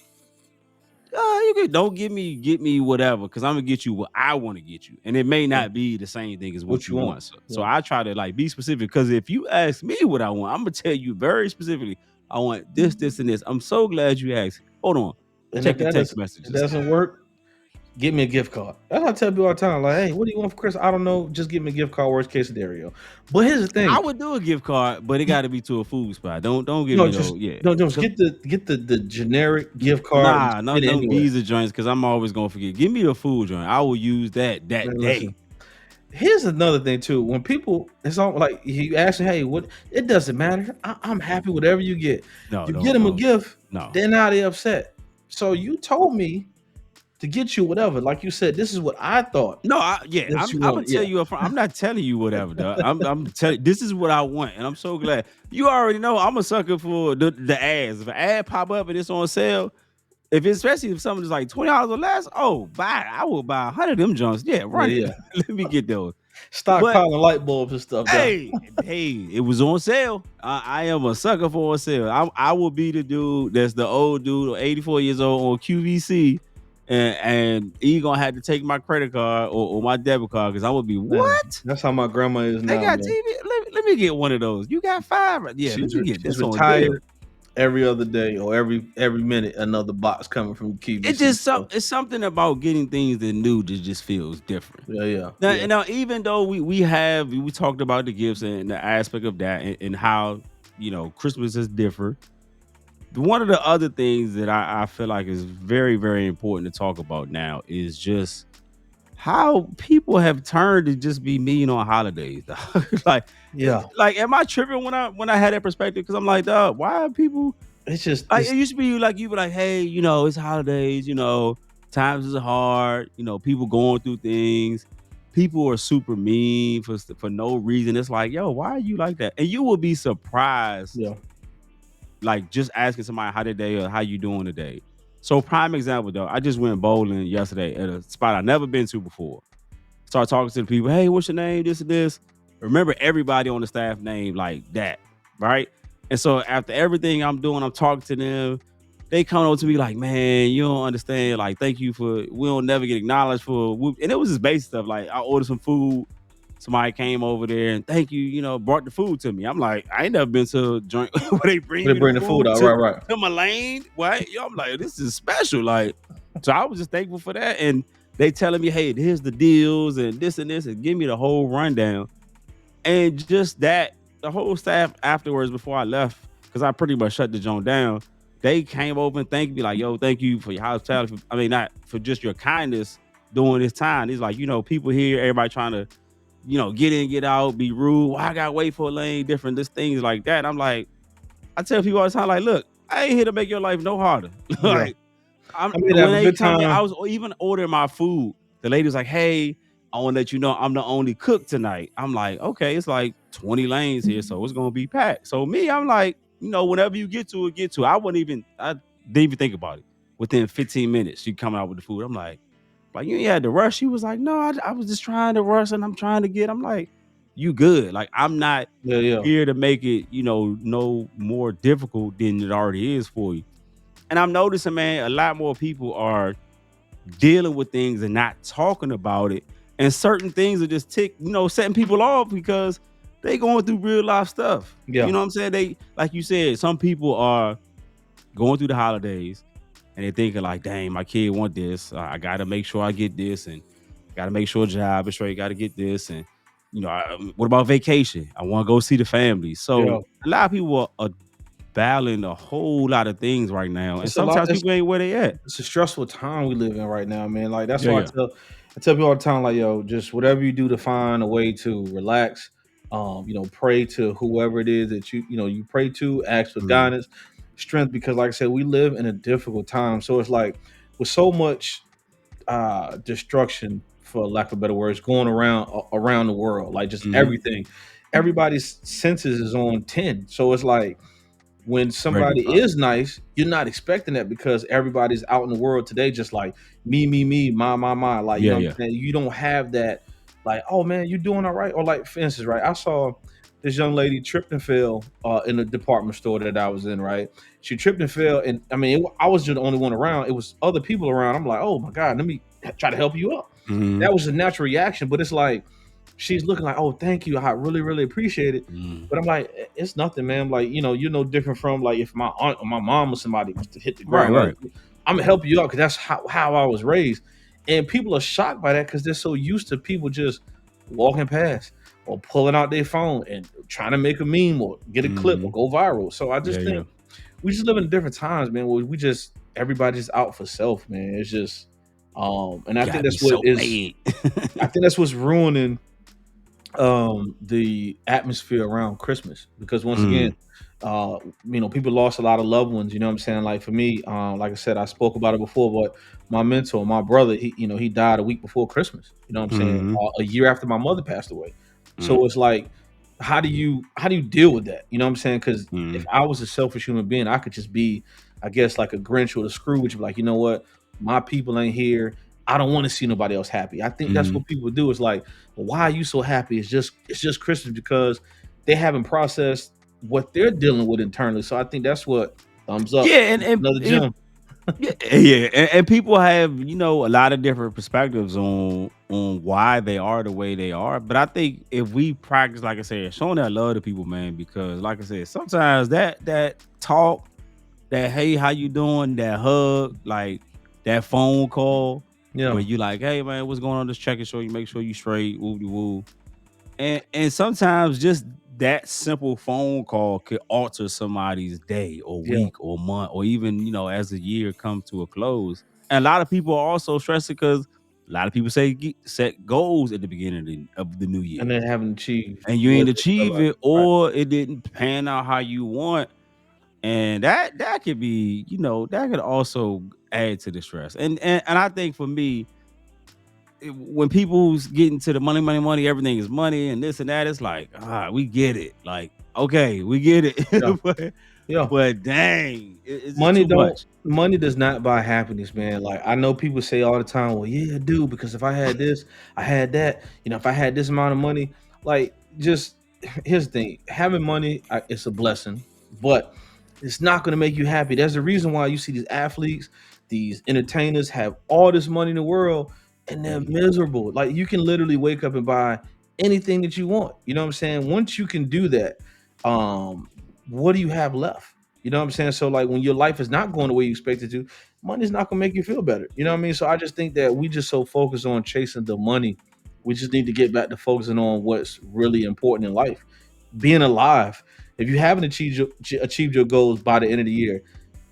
Don't get me whatever, because I'm gonna get you what I want to get you, and it may not be the same thing as what you want. So I try to like be specific, because if you ask me what I want, I'm gonna tell you very specifically. I want this, this, and this. I'm so glad you asked. Hold on, And check if the that text It messages. doesn't work. Give me a gift card. That's what I tell people all the time. Like, hey, what do you want for Christmas? I don't know. Just give me a gift card. Worst case scenario. But here's the thing. I would do a gift card, but it got to be to a food spot. Don't give No, me just no. Yeah, no, just get the generic gift card. Nah, and no spend it anywhere. visa joints, because I'm always gonna forget. Give me the food joint. I will use that Man, day. listen. Here's another thing too. When people, it's all like you ask them, hey, what? It doesn't matter. I'm happy whatever you get. No, You no, get them a no, gift. no. Then now they upset. So you told me to get you whatever. Like you said, this is what I thought. No, That I'm you gonna want, tell yeah. you up front. I'm not telling you whatever, dog. I'm telling this is what I want, and I'm so glad. You already know I'm a sucker for the ads. If an ad pop up and it's on sale, especially if something is like $20 or less, I will buy 100 of them joints. Yeah, right. Yeah. Let me get those. Stockpiling light bulbs and stuff. Hey, it was on sale. I am a sucker for on sale. I will be the dude that's the old dude, 84 years old on QVC, and he gonna have to take my credit card or my debit card, because I will be what? That's how my grandma is now. They got man. TV. Let me get one of those. You got 5. Yeah, She's let me get this on retired. deal. every other day or every minute another box coming from It QVC. just So it's something about getting things that new that just feels different. yeah, yeah, Now, yeah, and now even though we talked about the gifts and the aspect of that and how Christmas is different. One of the other things that I feel like is very, very important to talk about now is just how people have turned to just be mean on holidays. Dog. like, yeah. like, am I tripping when I had that perspective? Because I'm like, dog, why are people It's just like? it's It used to be like you be like, hey, it's holidays. Times is hard. People going through things. People are super mean for no reason. It's like, yo, why are you like that? And you will be surprised yeah, like just asking somebody how their day or how you doing today. So prime example though, I just went bowling yesterday at a spot I never been to before. Start talking to the people, hey, what's your name? This and this. Remember everybody on the staff name like that, right? And so after everything I'm doing, I'm talking to them. They come over to me like, man, you don't understand. Like, thank you for we don't never get acknowledged for and it was just basic stuff. Like I ordered some food. Somebody came over there and thank you, brought the food to me. I'm like, I ain't never been to a joint where they bring they me the bring the food food out, to, right, right. to my lane. What? Yo, I'm like, this is special. Like, so I was just thankful for that. And they telling me, hey, here's the deals and this and give me the whole rundown. And just that, the whole staff afterwards before I left, because I pretty much shut the joint down, they came over and thanked me, like, yo, thank you for your hospitality. I mean, not for just your kindness during this time. He's like, people here, everybody trying to get in, get out, be rude. Why I gotta wait for a lane, different this things like that. I'm like, I tell people all the time, like, look, I ain't here to make your life no harder. Yeah, like, I'm I'm here to when have a they good come in, I time. was even ordering my food. The lady was like, hey, I want to let you know I'm the only cook tonight. I'm like, okay, it's like 20 lanes here, so it's gonna be packed. So me, I'm like, whenever you get to it, get to it. I didn't even think about it. Within 15 minutes, she coming out with the food. I'm like you ain't had to rush. She was like, no, I was just trying to rush and I'm trying to get. I'm like, you good. Like, I'm not Yeah, yeah, here to make it, no more difficult than it already is for you. And I'm noticing, man, a lot more people are dealing with things and not talking about it. And certain things are just setting people off because they going through real life stuff. You yeah. know what I'm saying? They, like you said, some people are going through the holidays and they're thinking like, dang, my kid want this. I got to make sure I get this and got to make sure job is straight. Got to get this. And, what about vacation? I want to go see the family. Yeah. So a lot of people are battling a whole lot of things right now. And It's a lot. sometimes people ain't where they at. It's a stressful time we live in right now, man. Like that's Yeah, why yeah. I tell people all the time, like, yo, just whatever you do to find a way to relax, pray to whoever it is that you pray to, ask for Mhm. guidance, strength, because like I said, we live in a difficult time. So it's like with so much destruction, for lack of better words, going around the world, like just Mhm. everything. Everybody's senses is on 10. So it's like when Ready to somebody pop. is nice, you're not expecting that because everybody's out in the world today just like me, my. Like, you Yeah, know what yeah. I'm saying? You don't have that, like, oh man, you doing all right? Or like, for instance, right? I saw this young lady tripped and fell in the department store that I was in, right? She tripped and fell, and I mean, I was just the only one around. It was other people around. I'm like, oh my God, let me try to help you up. Mhm. That was a natural reaction, but it's like she's looking like, oh, thank you. I really, really appreciate it. Mhm. But I'm like, it's nothing, man. Like, you're no different from like if my aunt or my mom or somebody was to hit the Right, ground. Like, right. I'm gonna help you out because that's how I was raised. And people are shocked by that because they're so used to people just walking past or pulling out their phone and trying to make a meme or get a clip or Mhm. go viral. So I Yeah, just yeah. think we just live in different times, man. Where we just everybody's out for self, man. It's just and I think Gotta be that's what so is late. I think that's what's ruining the atmosphere around Christmas because once again, Mm. people lost a lot of loved ones. You know what I'm saying? Like for me, like I said, I spoke about it before, but my mentor, my brother, he died a week before Christmas. You know what I'm saying? Mhm. A year after my mother passed away. Mm. So it's like, how do you deal with that? You know what I'm saying? Because if Mhm. I was a selfish human being, I could just be, I guess, like a Grinch or a Scrooge, like, you know what, my people ain't here. I don't want to see nobody else happy. I think that's Mhm. what people do. Is like, well, why are you so happy? It's just Christmas because they haven't processed what they're dealing with internally. So I think that's what thumbs up. Yeah, and Another gem. yeah, yeah, and people have a lot of different perspectives on why they are the way they are. But I think if we practice, like I said, showing that love to people, man, because like I said, sometimes that talk. that hey, how you doing? That hug, like that phone call Yeah. where you like, hey man, what's going on? Just checking, so you make sure you straight, woo woo. And sometimes just that simple phone call could alter somebody's day or Yeah. week or month or even as the year comes to a close. And a lot of people are also stressing because a lot of people set goals at the beginning of the new And year they haven't achieved and you what ain't they feel achieve like. it Right. or it didn't pan out how you want. And that could be, that could also add to the stress. And I think for me, when people's getting to the money, money, money, everything is money and this and that, it's like, we get it. Like, okay, we get Yeah. it. but, Yeah. but dang, it's just Money too don't much. money does not buy happiness, man. Like I know people say all the time, well, yeah, it do, because if I had this, I had that, if I had this amount of money, like just here's the thing, having money it's a blessing, but it's not going to make you happy. There's a reason why you see these athletes, these entertainers have all this money in the world and they're Mhm. miserable. Like you can literally wake up and buy anything that you want. You know what I'm saying? Once you can do that, um, what do you have left? You know what I'm saying? So like when your life is not going the way you expect it to, money's not gonna make you feel better. You know what I mean? So I just think that we just so focused on chasing the money. We just need to get back to focusing on what's really important in life. Being alive. If you haven't achieved your goals by the end of the year,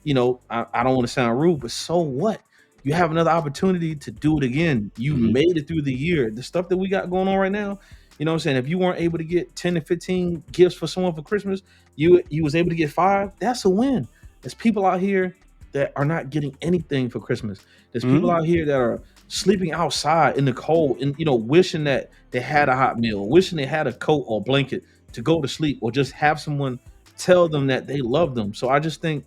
I don't want to sound rude, but so what? You have another opportunity to do it again. You Mhm. made it through the year. The stuff that we got going on right now, you know what I'm saying? If you weren't able to get 10 to 15 gifts for someone for Christmas, you was able to get 5, that's a win. There's people out here that are not getting anything for Christmas. There's people Mhm. out here that are sleeping outside in the cold and wishing that they had a hot meal, wishing they had a coat or blanket to go to sleep, or just have someone tell them that they love them. So I just think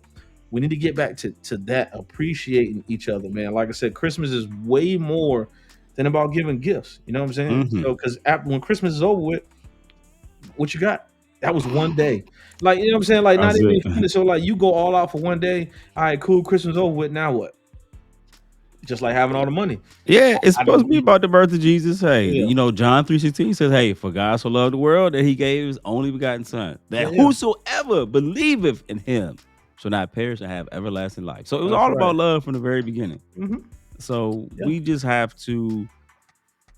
we need to get back to that, appreciating each other, man. Like I said, Christmas is way more than about giving gifts. You know what I'm saying? Mhm. So because when Christmas is over with, what you got? That was one day. Like, you know what I'm saying? Like, not That's even it. finished. So like you go all out for one day. All right, cool, Christmas over with. Now what? Just like having all the money. Yeah, it's I supposed don't to be about the birth of Jesus. Hey, yeah, John 3:16 says, hey, for God so loved the world that he gave his only begotten son, that yeah, yeah. whosoever believeth in him shall not perish and have everlasting life. So it was That's all right. about love from the very beginning. Hmm. So Yeah. we just have to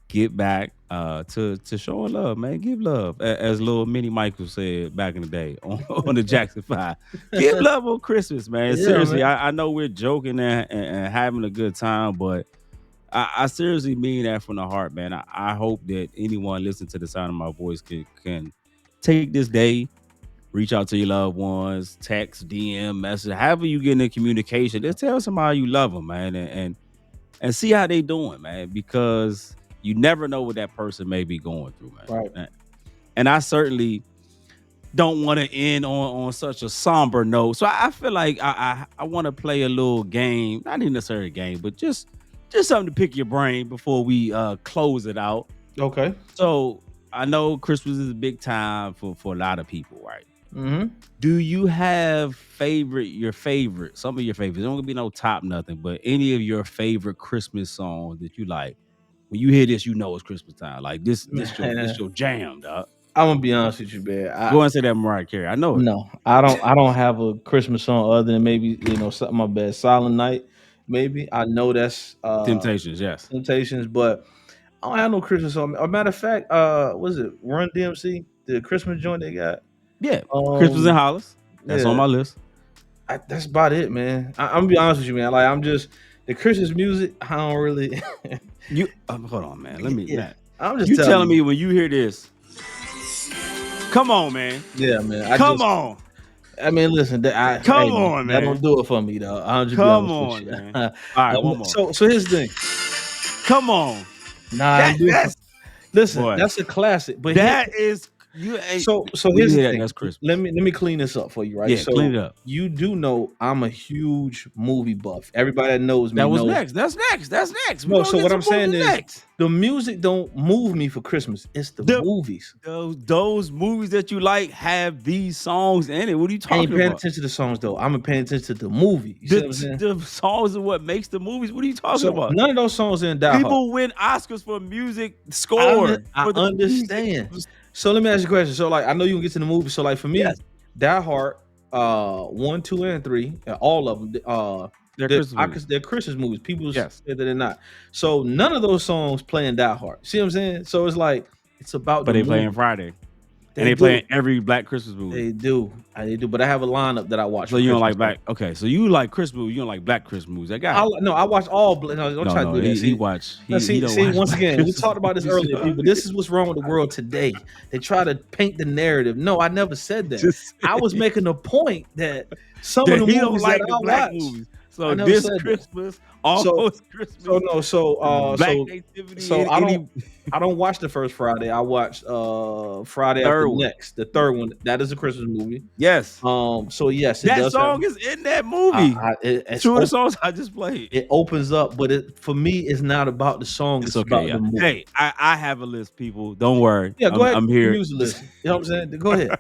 get back to showing love, man. Give love. As little Minnie Michael said back in the day on the Jackson 5. Give love on Christmas, man. Yeah, man. Seriously, I know we're joking and having a good time, but I seriously mean that from the heart, man. I hope that anyone listening to the sound of my voice can take this day, reach out to your loved ones, text, DM, message, however you get in communication. Just tell somebody you love them, man, and see how they doing, man, because you never know what that person may be going through, man. Right. And I certainly don't want to end on such a somber note. So I feel like I want to play a little game, not even necessarily a game, but just something to pick your brain before we close it out. Okay. So I know Christmas is a big time for a lot of people, right? Hmm. Do you have your favorite, some of your favorites? There don't gonna be no top nothing, but any of your favorite Christmas songs that you like? When you hear this, you know it's Christmas time. Like this your jam, dog. I'm gonna be honest with you, man. Go and say that Mariah Carey. I know it. No, I don't have a Christmas song other than maybe, something my bad. Silent Night, maybe. I know that's Temptations, yes. Temptations, but I don't have no Christmas song. A matter of fact, was it Run DMC, the Christmas joint they got? Yeah. Christmas in Um, Hollis. That's on yeah, my list. that's about it, man. I'm gonna be honest with you, man. Like I'm just the Christmas music. I don't really. You hold on, man. Let me Yeah, not. I'm just You telling telling you. me when you hear this, come on, man. Yeah, man. I Come just. on. I mean, listen. Hey, Come man, on, that man. don't do it for me, though. I'll just be Come honest with on, you. man. All right, one more. So here's the thing. Come on. Nah, I don't do it. That's Listen, boy. that's a classic. But here, That is you ain't so when you here's the hear that, thing. that's Let Christmas. me clean this up for you, right? Yeah, clean So it up. you do know I'm a huge movie buff. Everybody that knows me That was knows. next. That's next. That's next. We're No, gonna so get what some I'm saying movies is next. the music don't move me for Christmas. It's the The movies. those movies that you like have these songs in it. What are you I ain't talking paying about? attention to the songs though. I'm paying attention to the movie. You see what I'm saying? The songs are what makes the movies. What are you talking So about? none of those songs are in Die Hard. People win Oscars for music score I for the music. understand. So let me ask you a question. So like I know you can get to the movie. So like for me, Yes. Die Hard, 1, 2, and 3, all of them. They're Christmas movies. They're Christmas movies. People say Yes. that they're not. So none of those songs play in Die Hard. See what I'm saying? So it's like it's about But the they play movie. in Friday. They And they do. play in every Black Christmas movie. They do. But I have a lineup that I watch. So for you don't Christmas. like Black? Okay, so you like Christmas movies. You don't like Black Christmas movies. I got it. No, I watch all. No, don't try to do that. He See, watch. now, He don't watch once Black again, we Christmas talked about this movies. earlier, people. This is what's wrong with the world today. They try to paint the narrative. No, I never said that. Just I was making a point that some that of the he don't movies like that the I Black watch. movies. I So never this said that. Christmas, almost Christmas. Black Nativity. So I don't watch the first Friday. I watch Friday Third after one. next. The third one. That is a Christmas movie. Yes. So yes, it That does song have, is in that movie. it's Two of the songs I just played. it opens up, but for me, it's not about the song. It's It's about okay. the movie. Hey, I have a list, people. Don't worry. Yeah, go ahead. I'm here. Use the list. You know what I'm saying? Go ahead.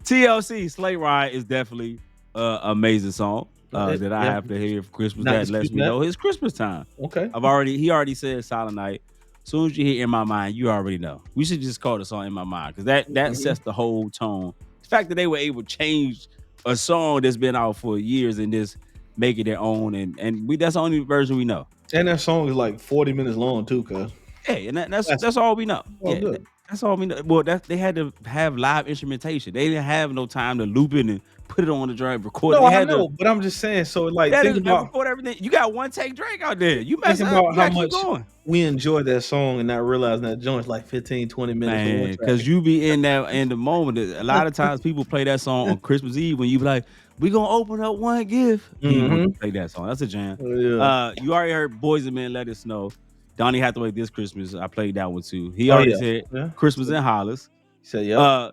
TLC Sleigh Ride is definitely an amazing song that I have to hear for Christmas. Not That lets disputing me that. know it's Christmas time. Okay. He already said Silent Night. As soon as you hear In My Mind, you already know. We should just call the song In My Mind because that sets the whole tone. The fact that they were able to change a song that's been out for years and just make it their own, and that's the only version we know. And that song is like 40 minutes long too, cuz. Hey, and that's all we know. Oh, Yeah, good. that's all we know. Well, they had to have live instrumentation. They didn't have no time to loop it and put it on the drum, record. No, They I had know, but I'm just saying. So like, to think about record everything. You got one take Drake out there. You mess Think up. about You how gotta keep much going. we enjoy that song and not realizing that joint's like 15, 20 minutes. for one Man, track. because you be in the moment. A lot of times people play that song on Christmas Eve when you be like, we gonna open up one gift. You gonna play that song. That's a jam. Yeah. You already heard Boys and Men Let It Snow. Donnie Hathaway this Christmas. I played that one too. He already said Yeah. Christmas in Hollis. So yeah.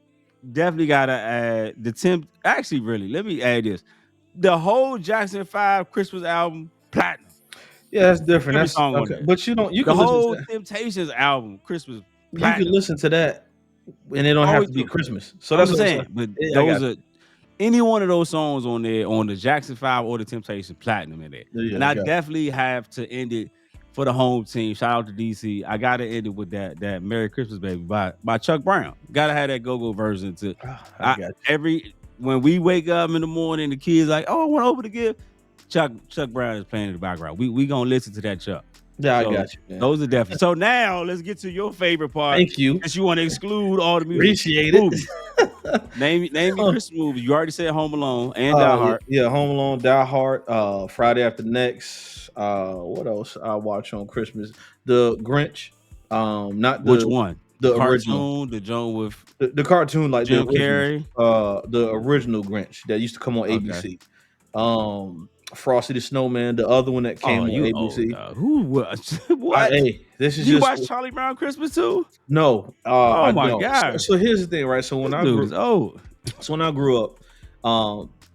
Definitely gotta add the Tim. Actually, really, let me add this. The whole Jackson 5 Christmas album, platinum. Yeah, that's different. Every That's song on okay. there. But you The can whole listen to Temptations album, Christmas, you platinum. can listen to that and it don't have Always to be do. Christmas. So I'm that's what I'm saying. saying. But Yeah, I got those are any one of those songs on there on the Jackson 5 or the Temptations, platinum in there. Yeah, And I got it. definitely have to end it for the home team. Shout out to DC. I gotta end it with that Merry Christmas Baby by Chuck Brown. Gotta have that go-go version to I got you. when we wake up in the morning, the kids like, oh, I want to open the gift. Chuck Brown is playing in the background. We gonna listen to that Chuck. Yeah, So, I got you, man. Those are definitely. So now let's get to your favorite part. Thank you. Since you want to exclude all the music. Appreciate it. Movies. Name your Christmas movies. You already said Home Alone and Die Hard. Yeah, Home Alone, Die Hard, Friday After Next. What else I watch on Christmas? The Grinch. Not the Which one? The cartoon, original. the Joan with The cartoon, like Jim the original, Carrey. the original Grinch that used to come on Okay. ABC. Frosty the Snowman, the other one that came on ABC. Who was? What? Hey, this is You just watch Charlie Brown Christmas too? no. Oh I my don't. God. So here's the thing, right? So when I Dude grew, is old. so when I grew up,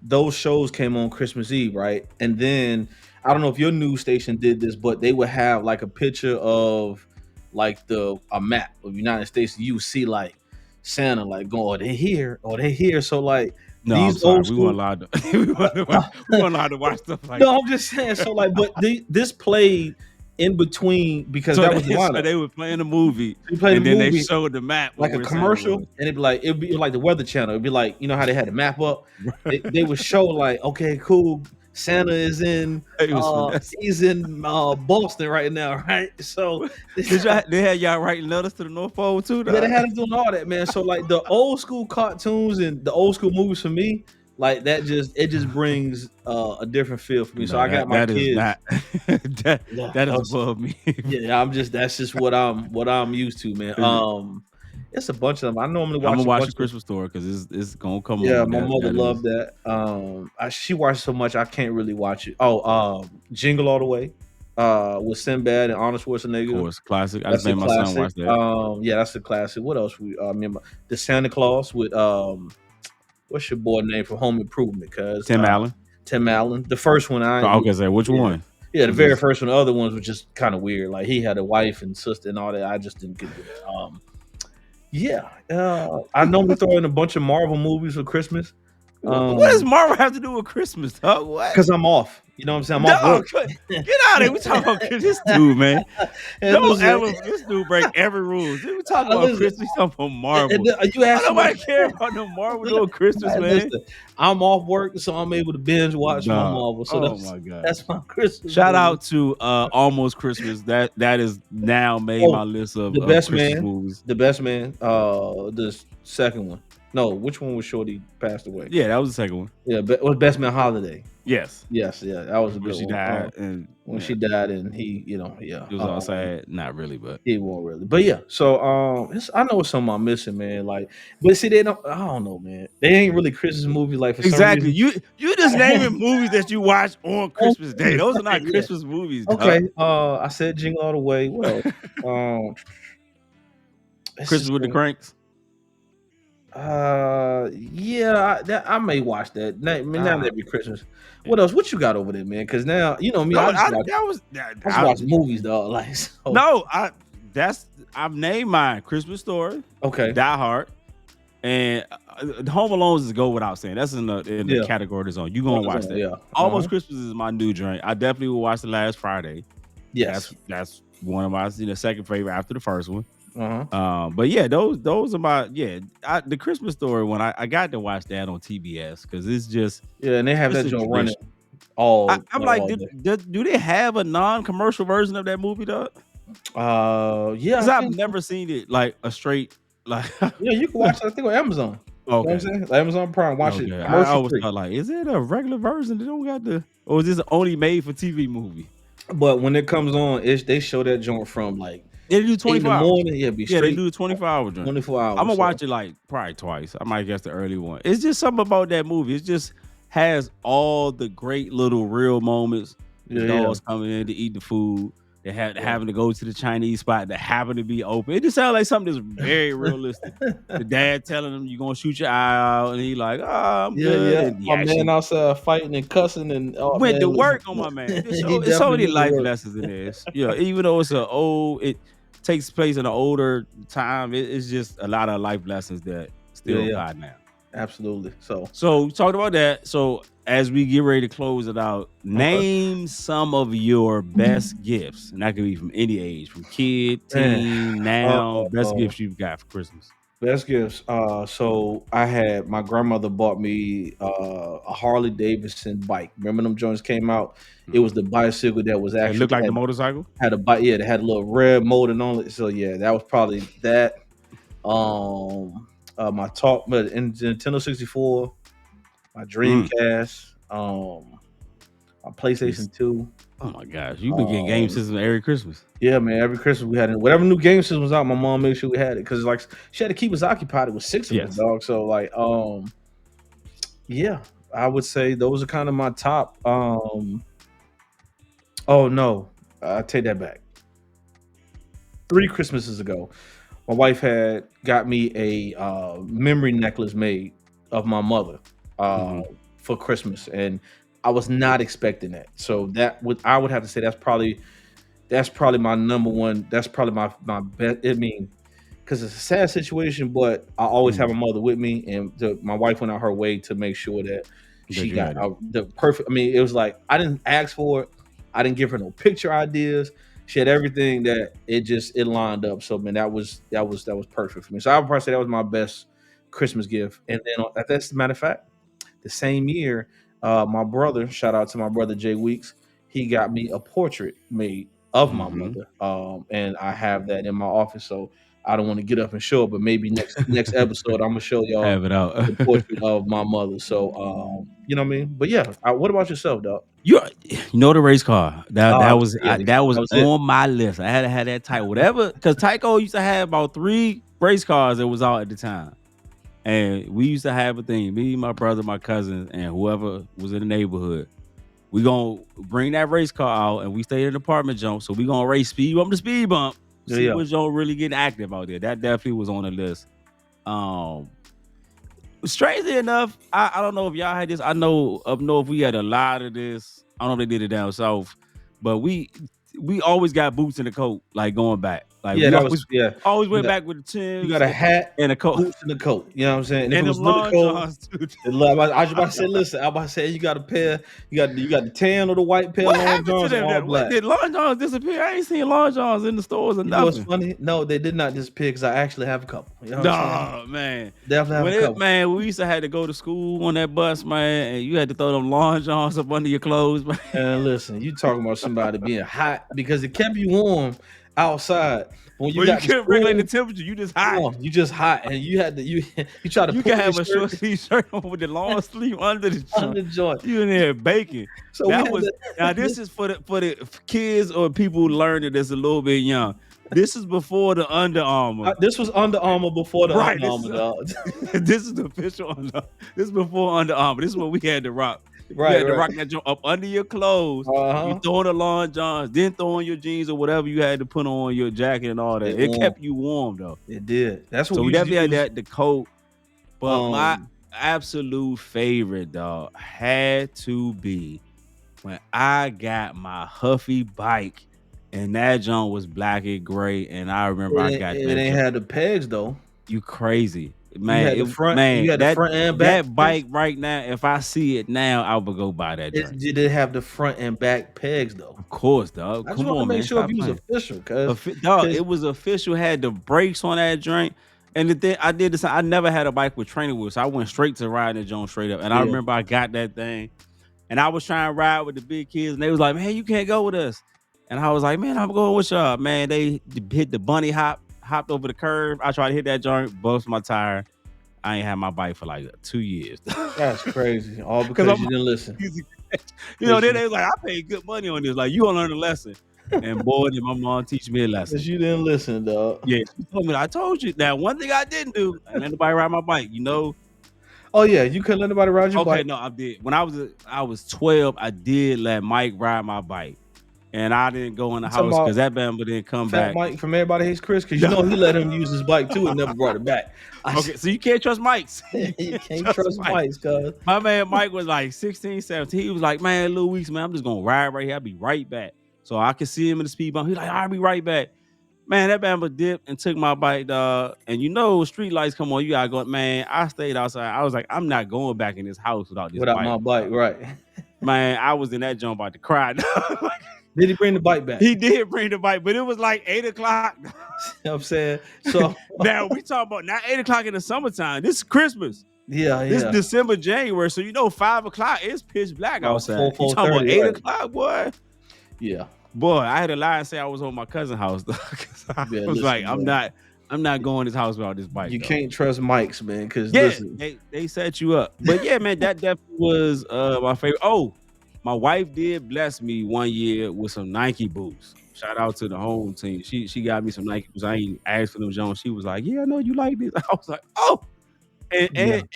those shows came on Christmas Eve, right? And then I don't know if your news station did this, but they would have like a picture of like a map of United States. You would see like Santa like going, oh, they here. So like No, these I'm sorry. old We school. weren't allowed to. we weren't allowed to watch stuff like No, I'm just saying. So like, but this played in between because So that was the so lineup. they were playing a movie, We played and the then movie they showed the map like a where Santa commercial, was. and it'd be like the Weather Channel. It'd be like, you know how they had the map up. They would show like, okay, cool. Santa is in. It was finesse. He's in Boston right now, right? So They had y'all writing letters to the North Pole too. yeah, they had us doing all that, man. So like the old school cartoons and the old school movies for me, like that just brings a different feel for me. So I got my kids. That is above me. Yeah, that's just what I'm used to, man. It's a bunch of them. I normally watch. I'm gonna watch bunch the Christmas Story because it's gonna come Yeah, on. my mother loved that. She watched so much I can't really watch it. Jingle All the Way, with Sinbad and Arnold Schwarzenegger. Of course, classic. I That's just a made my son classic. watch that. Yeah, that's a classic. What else we remember? The Santa Claus with what's your boy name from Home Improvement? Cause Tim Allen. Tim Allen. The first one I was gonna say which one. Yeah, the very first one. The other ones were just kind of weird. Like he had a wife and sister and all that. I just didn't get it. I normally throw in a bunch of Marvel movies for Christmas. What does Marvel have to do with Christmas? Dog? What? Because I'm off. You know what I'm saying? I'm off work. Get out of here. We talking about this dude, man. And Don't listen, ever this dude break every rule. We talking about listen, Christmas. We talking about Marvel. you Don't asking nobody me. care about no Marvel doing Christmas, man. Listen, I'm off work, so I'm able to binge watch my Dog. Marvel. So Oh my god. that's my Christmas. Shout movie. out to Almost Christmas. That is now made Oh, my list of The Best Christmas Man. movies. The Best Man. The second one. No, which one was Shorty passed away? Yeah, that was the second one. Yeah, was Best Man Holiday. Yes. Yes, yeah, that was a When good she one. died and When yeah, she died, and he, yeah, it was all sad. Not really, but he won't really. But yeah, so I know it's something I'm missing, man. Like, but see, they don't. I don't know, man. They ain't really Christmas movies. Like for exactly. some reason. You just naming movies that you watch on Christmas Day. Those are not Yeah. Christmas movies. Okay. Dog. I said Jingle All the Way. What else? Christmas with the Cranks. Yeah, I may watch that. Now that'd be Christmas. What else? What you got over there, man? Because now you know me. No, I just watch movies, dog. Like so. No, I've named mine Christmas Story, Okay. Die Hard, and Home Alone is go without saying. That's in the category that's on. You gonna watch that? Yeah. Almost Christmas is my new joint. I definitely will watch The Last Friday. Yes. That's one of my second favorite after the first one. Uh-huh. But yeah, those are my the Christmas Story one. I got to watch that on TBS because it's just and they have that it's a joint running tradition. all. I'm like, do they have a non-commercial version of that movie, though? Yeah, Because I've never seen it like a straight like. Yeah, you can watch it. I think on Amazon. Okay. You know what I'm saying? Like Amazon Prime. Watch it. I always thought like, is it a regular version? They don't got the, or is this only made for TV movie? But when it comes on, they show that joint from like they do 24 hours. Morning. Yeah, they do 24-hour joint. 24 hours. I'm gonna watch it like probably twice. I might guess the early one. It's just something about that movie. It just has all the great little real moments. The dogs coming in to eat the food. They having to go to the Chinese spot that happen to be open. It just sounds like something that's very realistic. The dad telling him you're gonna shoot your eye out, and he like, oh, I'm good. My man outside fighting and cussing and went to work on my man. It's so many life lessons in this. Yeah, even though it takes place in an older time, it's just a lot of life lessons that still apply now. Absolutely. So talking about that. So as we get ready to close it out, name some of your best gifts, and that could be from any age, from kid, teen, now. Best gifts you've got for Christmas. Best gifts. So I had my grandmother bought me a Harley Davidson bike. Remember them joints came out? It was the bicycle that was actually it looked like the motorcycle. Had a bike. Yeah, it had a little red molding on it. So yeah, that was probably that. My Nintendo 64, my Dreamcast, my PlayStation 2. Oh my gosh, you've been getting game systems every Christmas. Yeah, man. Every Christmas we had it. Whatever new game system was out, my mom made sure we had it because like she had to keep us occupied. It was 6 of us, dog. So like, yeah, I would say those are kind of my top. Oh no, I take that back. 3 Christmases ago, my wife had got me a memory necklace made of my mother for Christmas, and I was not expecting that. So I would have to say that's probably my number one. That's probably my best. I mean, because it's a sad situation, but I always have my mother with me, and my wife went out her way to make sure that she got the perfect. I mean, it was like I didn't ask for it. I didn't give her no picture ideas. She had everything that it lined up. So man, that was perfect for me. So I would probably say that was my best Christmas gift. And then that's a matter of fact, the same year, my brother, shout out to my brother Jay Weeks, he got me a portrait made of my mother. And I have that in my office. So I don't want to get up and show it, but maybe next episode I'm gonna show y'all have it out. the portrait of my mother. So you know what I mean? But yeah, what about yourself, dog? You know the race car that was on my list. I had to have that type, whatever, because Tyco used to have about 3 race cars that was out at the time, and we used to have a thing. Me, my brother, my cousin, and whoever was in the neighborhood. We gonna bring that race car out, and we stay in an apartment jump. So we gonna race speed bump to speed bump. See which don't really get active out there. That definitely was on the list. Strangely enough, I don't know if y'all had this. I know up north we had a lot of this. I don't know if they did it down south, but we always got boots in the coat, like going back. Like Yeah, we that was always You went got back with the you Timbs got a hat, and a coat boots, and a coat. You know what I'm saying? And if it and them was really long cold, johns too. I was about to say, listen, I was about to say you got a pair, you got the tan or the white pair of What long happened to johns or them? all What black. did Long Johns disappear? I ain't seen Long Johns in the stores or You know what's nothing. funny? No, they did not disappear because I actually have a couple. You know what I'm saying? No, man. Definitely have a couple. Man, we used to have to go to school on that bus, man, and you had to throw them Long Johns up under your clothes, man. And listen, you talking about somebody being hot because it kept you warm outside. When you But you got to couldn't regulate the school, temperature. You just hot. no, you just hot, and you had to you try to You pull can your have a shirt short sleeve shirt on with the long sleeve under the on the joint. joint. You in there baking. So we That had was to, now. This is for the kids or people who learning that's a little bit young. This is before the Under Armour. this was Under Armour before the Right. Under Armour, dog. This is the official Under. This is before Under Armour. This is what we had to rock. You Right, had to right. rock that joint up under your clothes. You Uh-huh. throwing the Long Johns, then throwing your jeans or whatever you had to put on your jacket and all that. It It warm. kept you warm though. It did. That's what So we we used to definitely had use. that the coat. But my Um, absolute favorite, dog, had to be when I got my Huffy bike and that joint was black and gray. And I remember I got it that ain't joint. had the pegs though. You crazy. You Man, had the front, you had the that front and back. that bike right now, if I see it now, I would go buy that joint. It did have the front and back pegs though. Of course, dog. I just Come want to on, make man. sure Stop if you was playing. official, cause Dog, it was official. Had the brakes on that joint. And the thing I did this, I never had a bike with training wheels. So I went straight to riding the joint straight up. And I Yeah. remember I got that thing. And I was trying to ride with the big kids, and they was like, "Man, you can't go with us." And I was like, "Man, I'm going with y'all." Man, they hit the bunny hop, hopped over the curb. I tried to hit that joint, bust my tire. I ain't had my bike for like 2 years. that's crazy. All 'Cause because I'm- you didn't listen. You know, then they was like, "I paid good money on this. Like, you gonna learn a lesson." And boy, did my mom teach me a lesson. Because you didn't listen, dog. Yeah, she told me. I told you. Now, one thing I didn't do, I let nobody ride my bike. You know. Oh yeah, you couldn't let anybody ride your Okay, bike. no, I did. When I was 12, I did let Mike ride my bike, and I didn't go in the You talking house about because that bambo didn't come Fat back. Mike from Everybody Hates Chris, because you know he let him use his bike too and never brought it back. Okay, so you can't trust Mike's. You can't trust Mike's, cuz. My man Mike was like 16, 17. He was like, "Man, Lil Weeks, man, I'm just gonna ride right here. I'll be right back." So I could see him in the speed bump. He's like, "I'll be right back." Man, that bambo dipped and took my bike, dog. And you know, street lights come on, you gotta go. Man, I stayed outside. I was like, I'm not going back in this house without this Without bike. my bike, right. Man, I was in that jump about to cry. dog. Did he bring the bike back? He did bring the bike, but it was like 8 o'clock. You know what I'm saying? So Now we talking about not 8 o'clock in the summertime. This is Christmas. yeah, This is yeah. December, January. So you know 5 o'clock it's pitch black Oh, outside. 4, You talking about 4:30, 8 right. o'clock, boy? Yeah. Boy, I had to lie and say I was on my cousin's house. 'Cause I Yeah, was listen, like, bro. I'm not going to this house without this bike. You though. can't trust Mike's, man, because Yeah, listen. they set you up. But yeah, man, that definitely was my favorite. Oh, my wife did bless me one year with some Nike boots. Shout out to the home team. She got me some Nike boots. I ain't asked for them, Jones. She was like, "Yeah, I know you like this." I was like, "Oh." And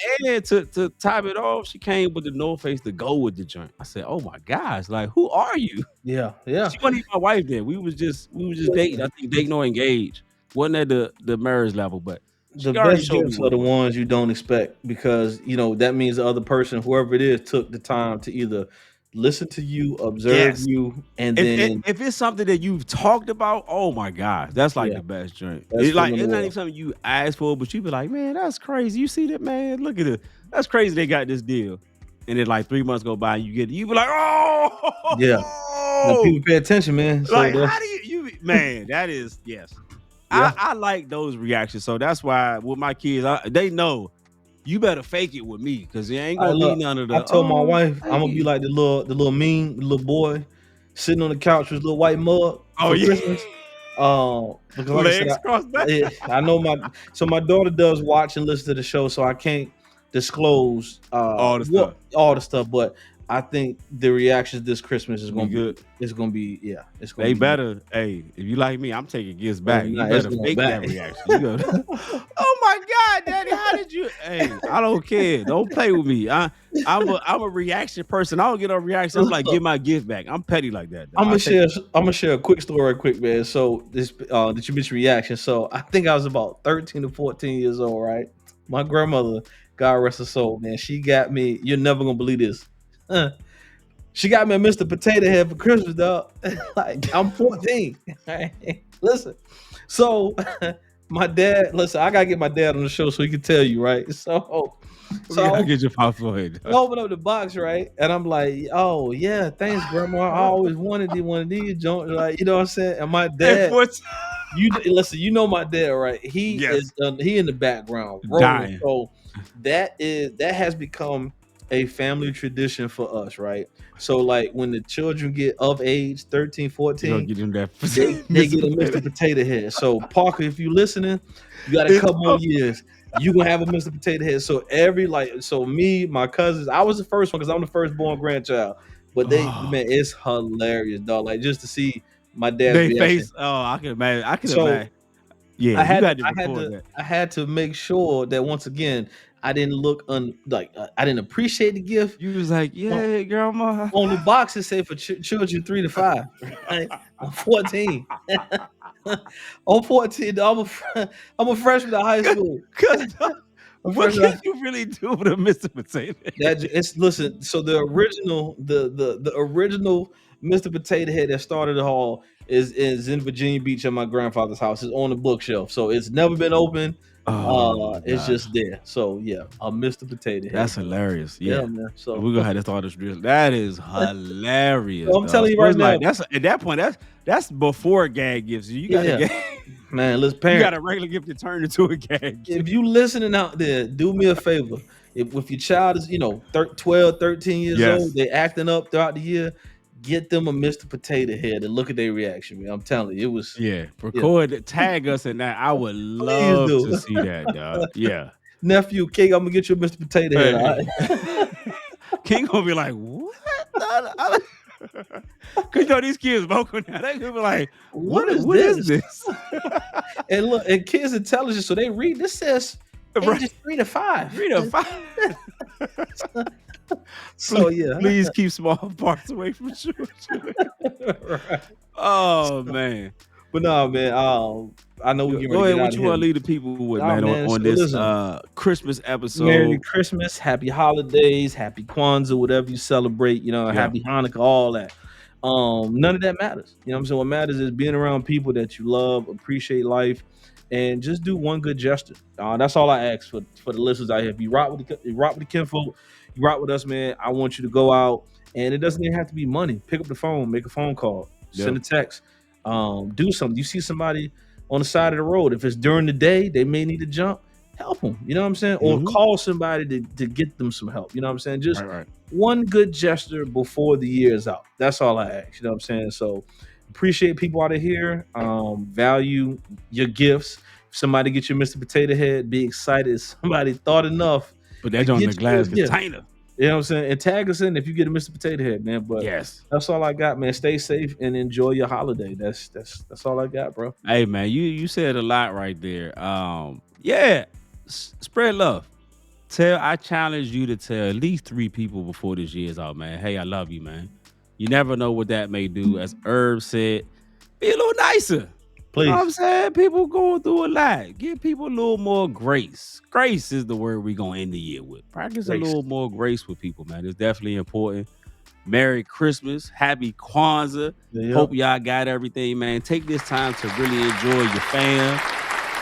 to top it off, she came with the North Face to go with the joint. I said, "Oh my gosh, like who are you?" Yeah, yeah. She wasn't even my wife then. We was just dating. I think dating or engaged. Wasn't at the marriage level, but she The already best showed me gifts what are the it was. ones you don't expect because you know that means the other person, whoever it is, took the time to either listen to you, observe Yes. you, and If, then if it's something that you've talked about, oh my gosh, that's like Yeah. the best drink. Best It's like feeling in it's the not world. even something you ask for, but you be like, "Man, that's crazy. You see that, man? Look at it. That's crazy. They got this deal." And then like 3 months go by, and you get it. You be like, "Oh, Yeah. now people pay attention, man. So like that's, how do you man? That is yes. Yeah. I like those reactions. So that's why with my kids, they know you better fake it with me because it ain't gonna look, be none of the. I told my "Oh, wife thank I'm gonna be you." like the little mean little boy sitting on the couch with his little white mug Oh for yeah, Christmas. Because like I said, legs crossed back. I know my daughter does watch and listen to the show, so I can't disclose All the stuff. all the stuff. But I think the reactions this Christmas is Be gonna be good. it's gonna be it's gonna They be better. Hey, if you like me, I'm taking gifts back. You nah, it's better going fake back. that reaction. You gotta, oh my God, Daddy, how did you? Hey, I don't care. Don't play with me. I'm a reaction person. I don't get no reaction. I'm like, give my gift back. I'm petty like that. Though. I'm I'll gonna share a quick story real quick, man. So this that you mentioned reaction. So I think I was about 13 or 14 years old, right? My grandmother, God rest her soul, man, she got me. You're never gonna believe this. She got me a Mr. Potato Head for Christmas, dog. Like I'm 14. Listen, so my dad. Listen, I gotta get my dad on the show so he can tell you, right? So We gotta I get your pop for it. open up the box, right? And I'm like, oh yeah, thanks, grandma. I always wanted one of these joints, like you know what I'm saying. And my At dad, 14, listen, you know my dad, right? He yes, is he in the background rolling. dying. So that has become a family tradition for us, right? So like when the children get of age, 13, You gonna 14, get him that they Mr. get a Potato. Mr. Potato Head. So Parker, if you listening, you got a It's couple more years. You gonna have a Mr. Potato Head. So me, my cousins, I was the first one because I'm the firstborn grandchild. But oh, man, it's hilarious, dog. Like just to see my dad's they reaction. face. Oh, I can imagine. I can So imagine. Yeah, I you had to, got to record that. I had to make sure that once again I didn't look I didn't appreciate the gift. You was like, On, yeah, grandma. on the box it said for children 3 to 5. Right? I'm 14. I'm 14. I'm a freshman at high school. Cause I'm what freshman. can you really do with a Mr. Potato? It's listen. So the original, the original Mr. Potato Head that started it all is in Virginia Beach at my grandfather's house. It's on the bookshelf, so it's never been open. Oh my It's gosh, just there. So yeah, a Mr. Potato Head. that's hilarious. Yeah, Yeah, man. So, we're gonna have to start this drill. That is hilarious, so I'm dog. telling you So right it's now. like that's at that point. That's before gag gifts. You got a Yeah, gag. man. Listen, You got parents, a regular gift to turn into a gag if gift. you listening out there, do me a favor. If your child is 12, 13 years old, Yes. they acting up throughout the year, get them a Mr. Potato Head and look at their reaction, man. I'm telling you, it was Yeah. yeah. Record it. Tag us in that. I would Please love do. to see that, dog. Yeah. Nephew, King, I'm gonna get you a Mr. Potato Head. All Hey. right? King gonna be like, what? Cause these kids vocal now. They gonna be like, What is what is this? this? And look, and kids intelligent, so they read. This says Right. ages 3 to 5. 3 to 5. So yeah. Please keep small parts away from children. Right. Oh man. But no, man. I know we get Go ready to ahead. get out What of you here. want to leave the people with, Oh man, man. on So this listen. Christmas Merry episode? Christmas, Happy Holidays, Happy Kwanzaa, whatever you celebrate, Yeah. Happy Hanukkah, all that. None of that matters. You know what I'm saying? What matters is being around people that you love, appreciate life, and just do one good gesture. That's all I ask for the listeners out here. If you rock with the kinfolk, you rock with us, man. I want you to go out, and it doesn't even have to be money. Pick up the phone, make a phone call, send a text, do something. You see somebody on the side of the road. If it's during the day, they may need to jump. Help them, you know what I'm saying? Or Mhm. call somebody to get them some help. You know what I'm saying? Just Right. one good gesture before the year is out. That's all I ask. You know what I'm saying? So appreciate people out of here. Value your gifts. If somebody get you Mr. Potato Head, be excited. Somebody thought enough Put to that on get the you glass a gift. container. You know what I'm saying? And tag us in if you get a Mr. Potato Head, man. But Yes. that's all I got, man. Stay safe and enjoy your holiday. That's all I got, bro. Hey man, you said a lot right there. Yeah, spread love. I challenge you to tell at least 3 people before this year's out, man. Hey, I love you, man. You never know what that may do. As Herb said, be a little nicer. You know what I'm Please. saying? People going through a lot. Give people a little more grace. Grace is the word we're gonna end the year with. Practice a Grace. little more grace with people, man. It's definitely important. Merry Christmas. Happy Kwanzaa. Yeah. Hope y'all got everything, man. Take this time to really enjoy your fam.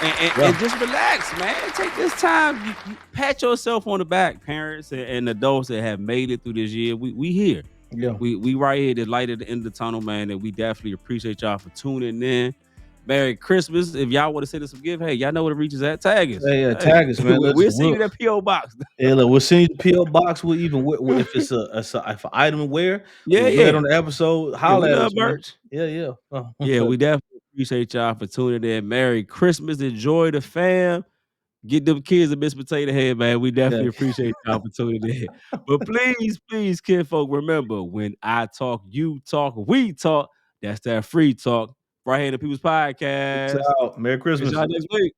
And Yeah. just relax, man. Take this time. You pat yourself on the back, parents and adults that have made it through this year. We here. Yeah. We right here, the light at the end of the tunnel, man. And we definitely appreciate y'all for tuning in. Merry Christmas. If y'all want to send us some gift, hey, y'all know where to reach us at. Tag us. Yeah, tag us, man. We'll Listen, send you that P.O. box. yeah, look, we'll send you the PO box. We'll even if it's if an item to wear, Yeah, we'll wear it yeah. on the episode. Yeah, Holla we at love us, man. merch. Yeah. Yeah, we definitely appreciate y'all for tuning in. Merry Christmas. Enjoy the fam. Get them kids a Miss Potato Head, man. We definitely appreciate the opportunity. But please, kinfolk, remember when I talk, you talk, we talk. That's that free talk right here in the People's Peace Podcast. out. Merry Catch Christmas. y'all next week.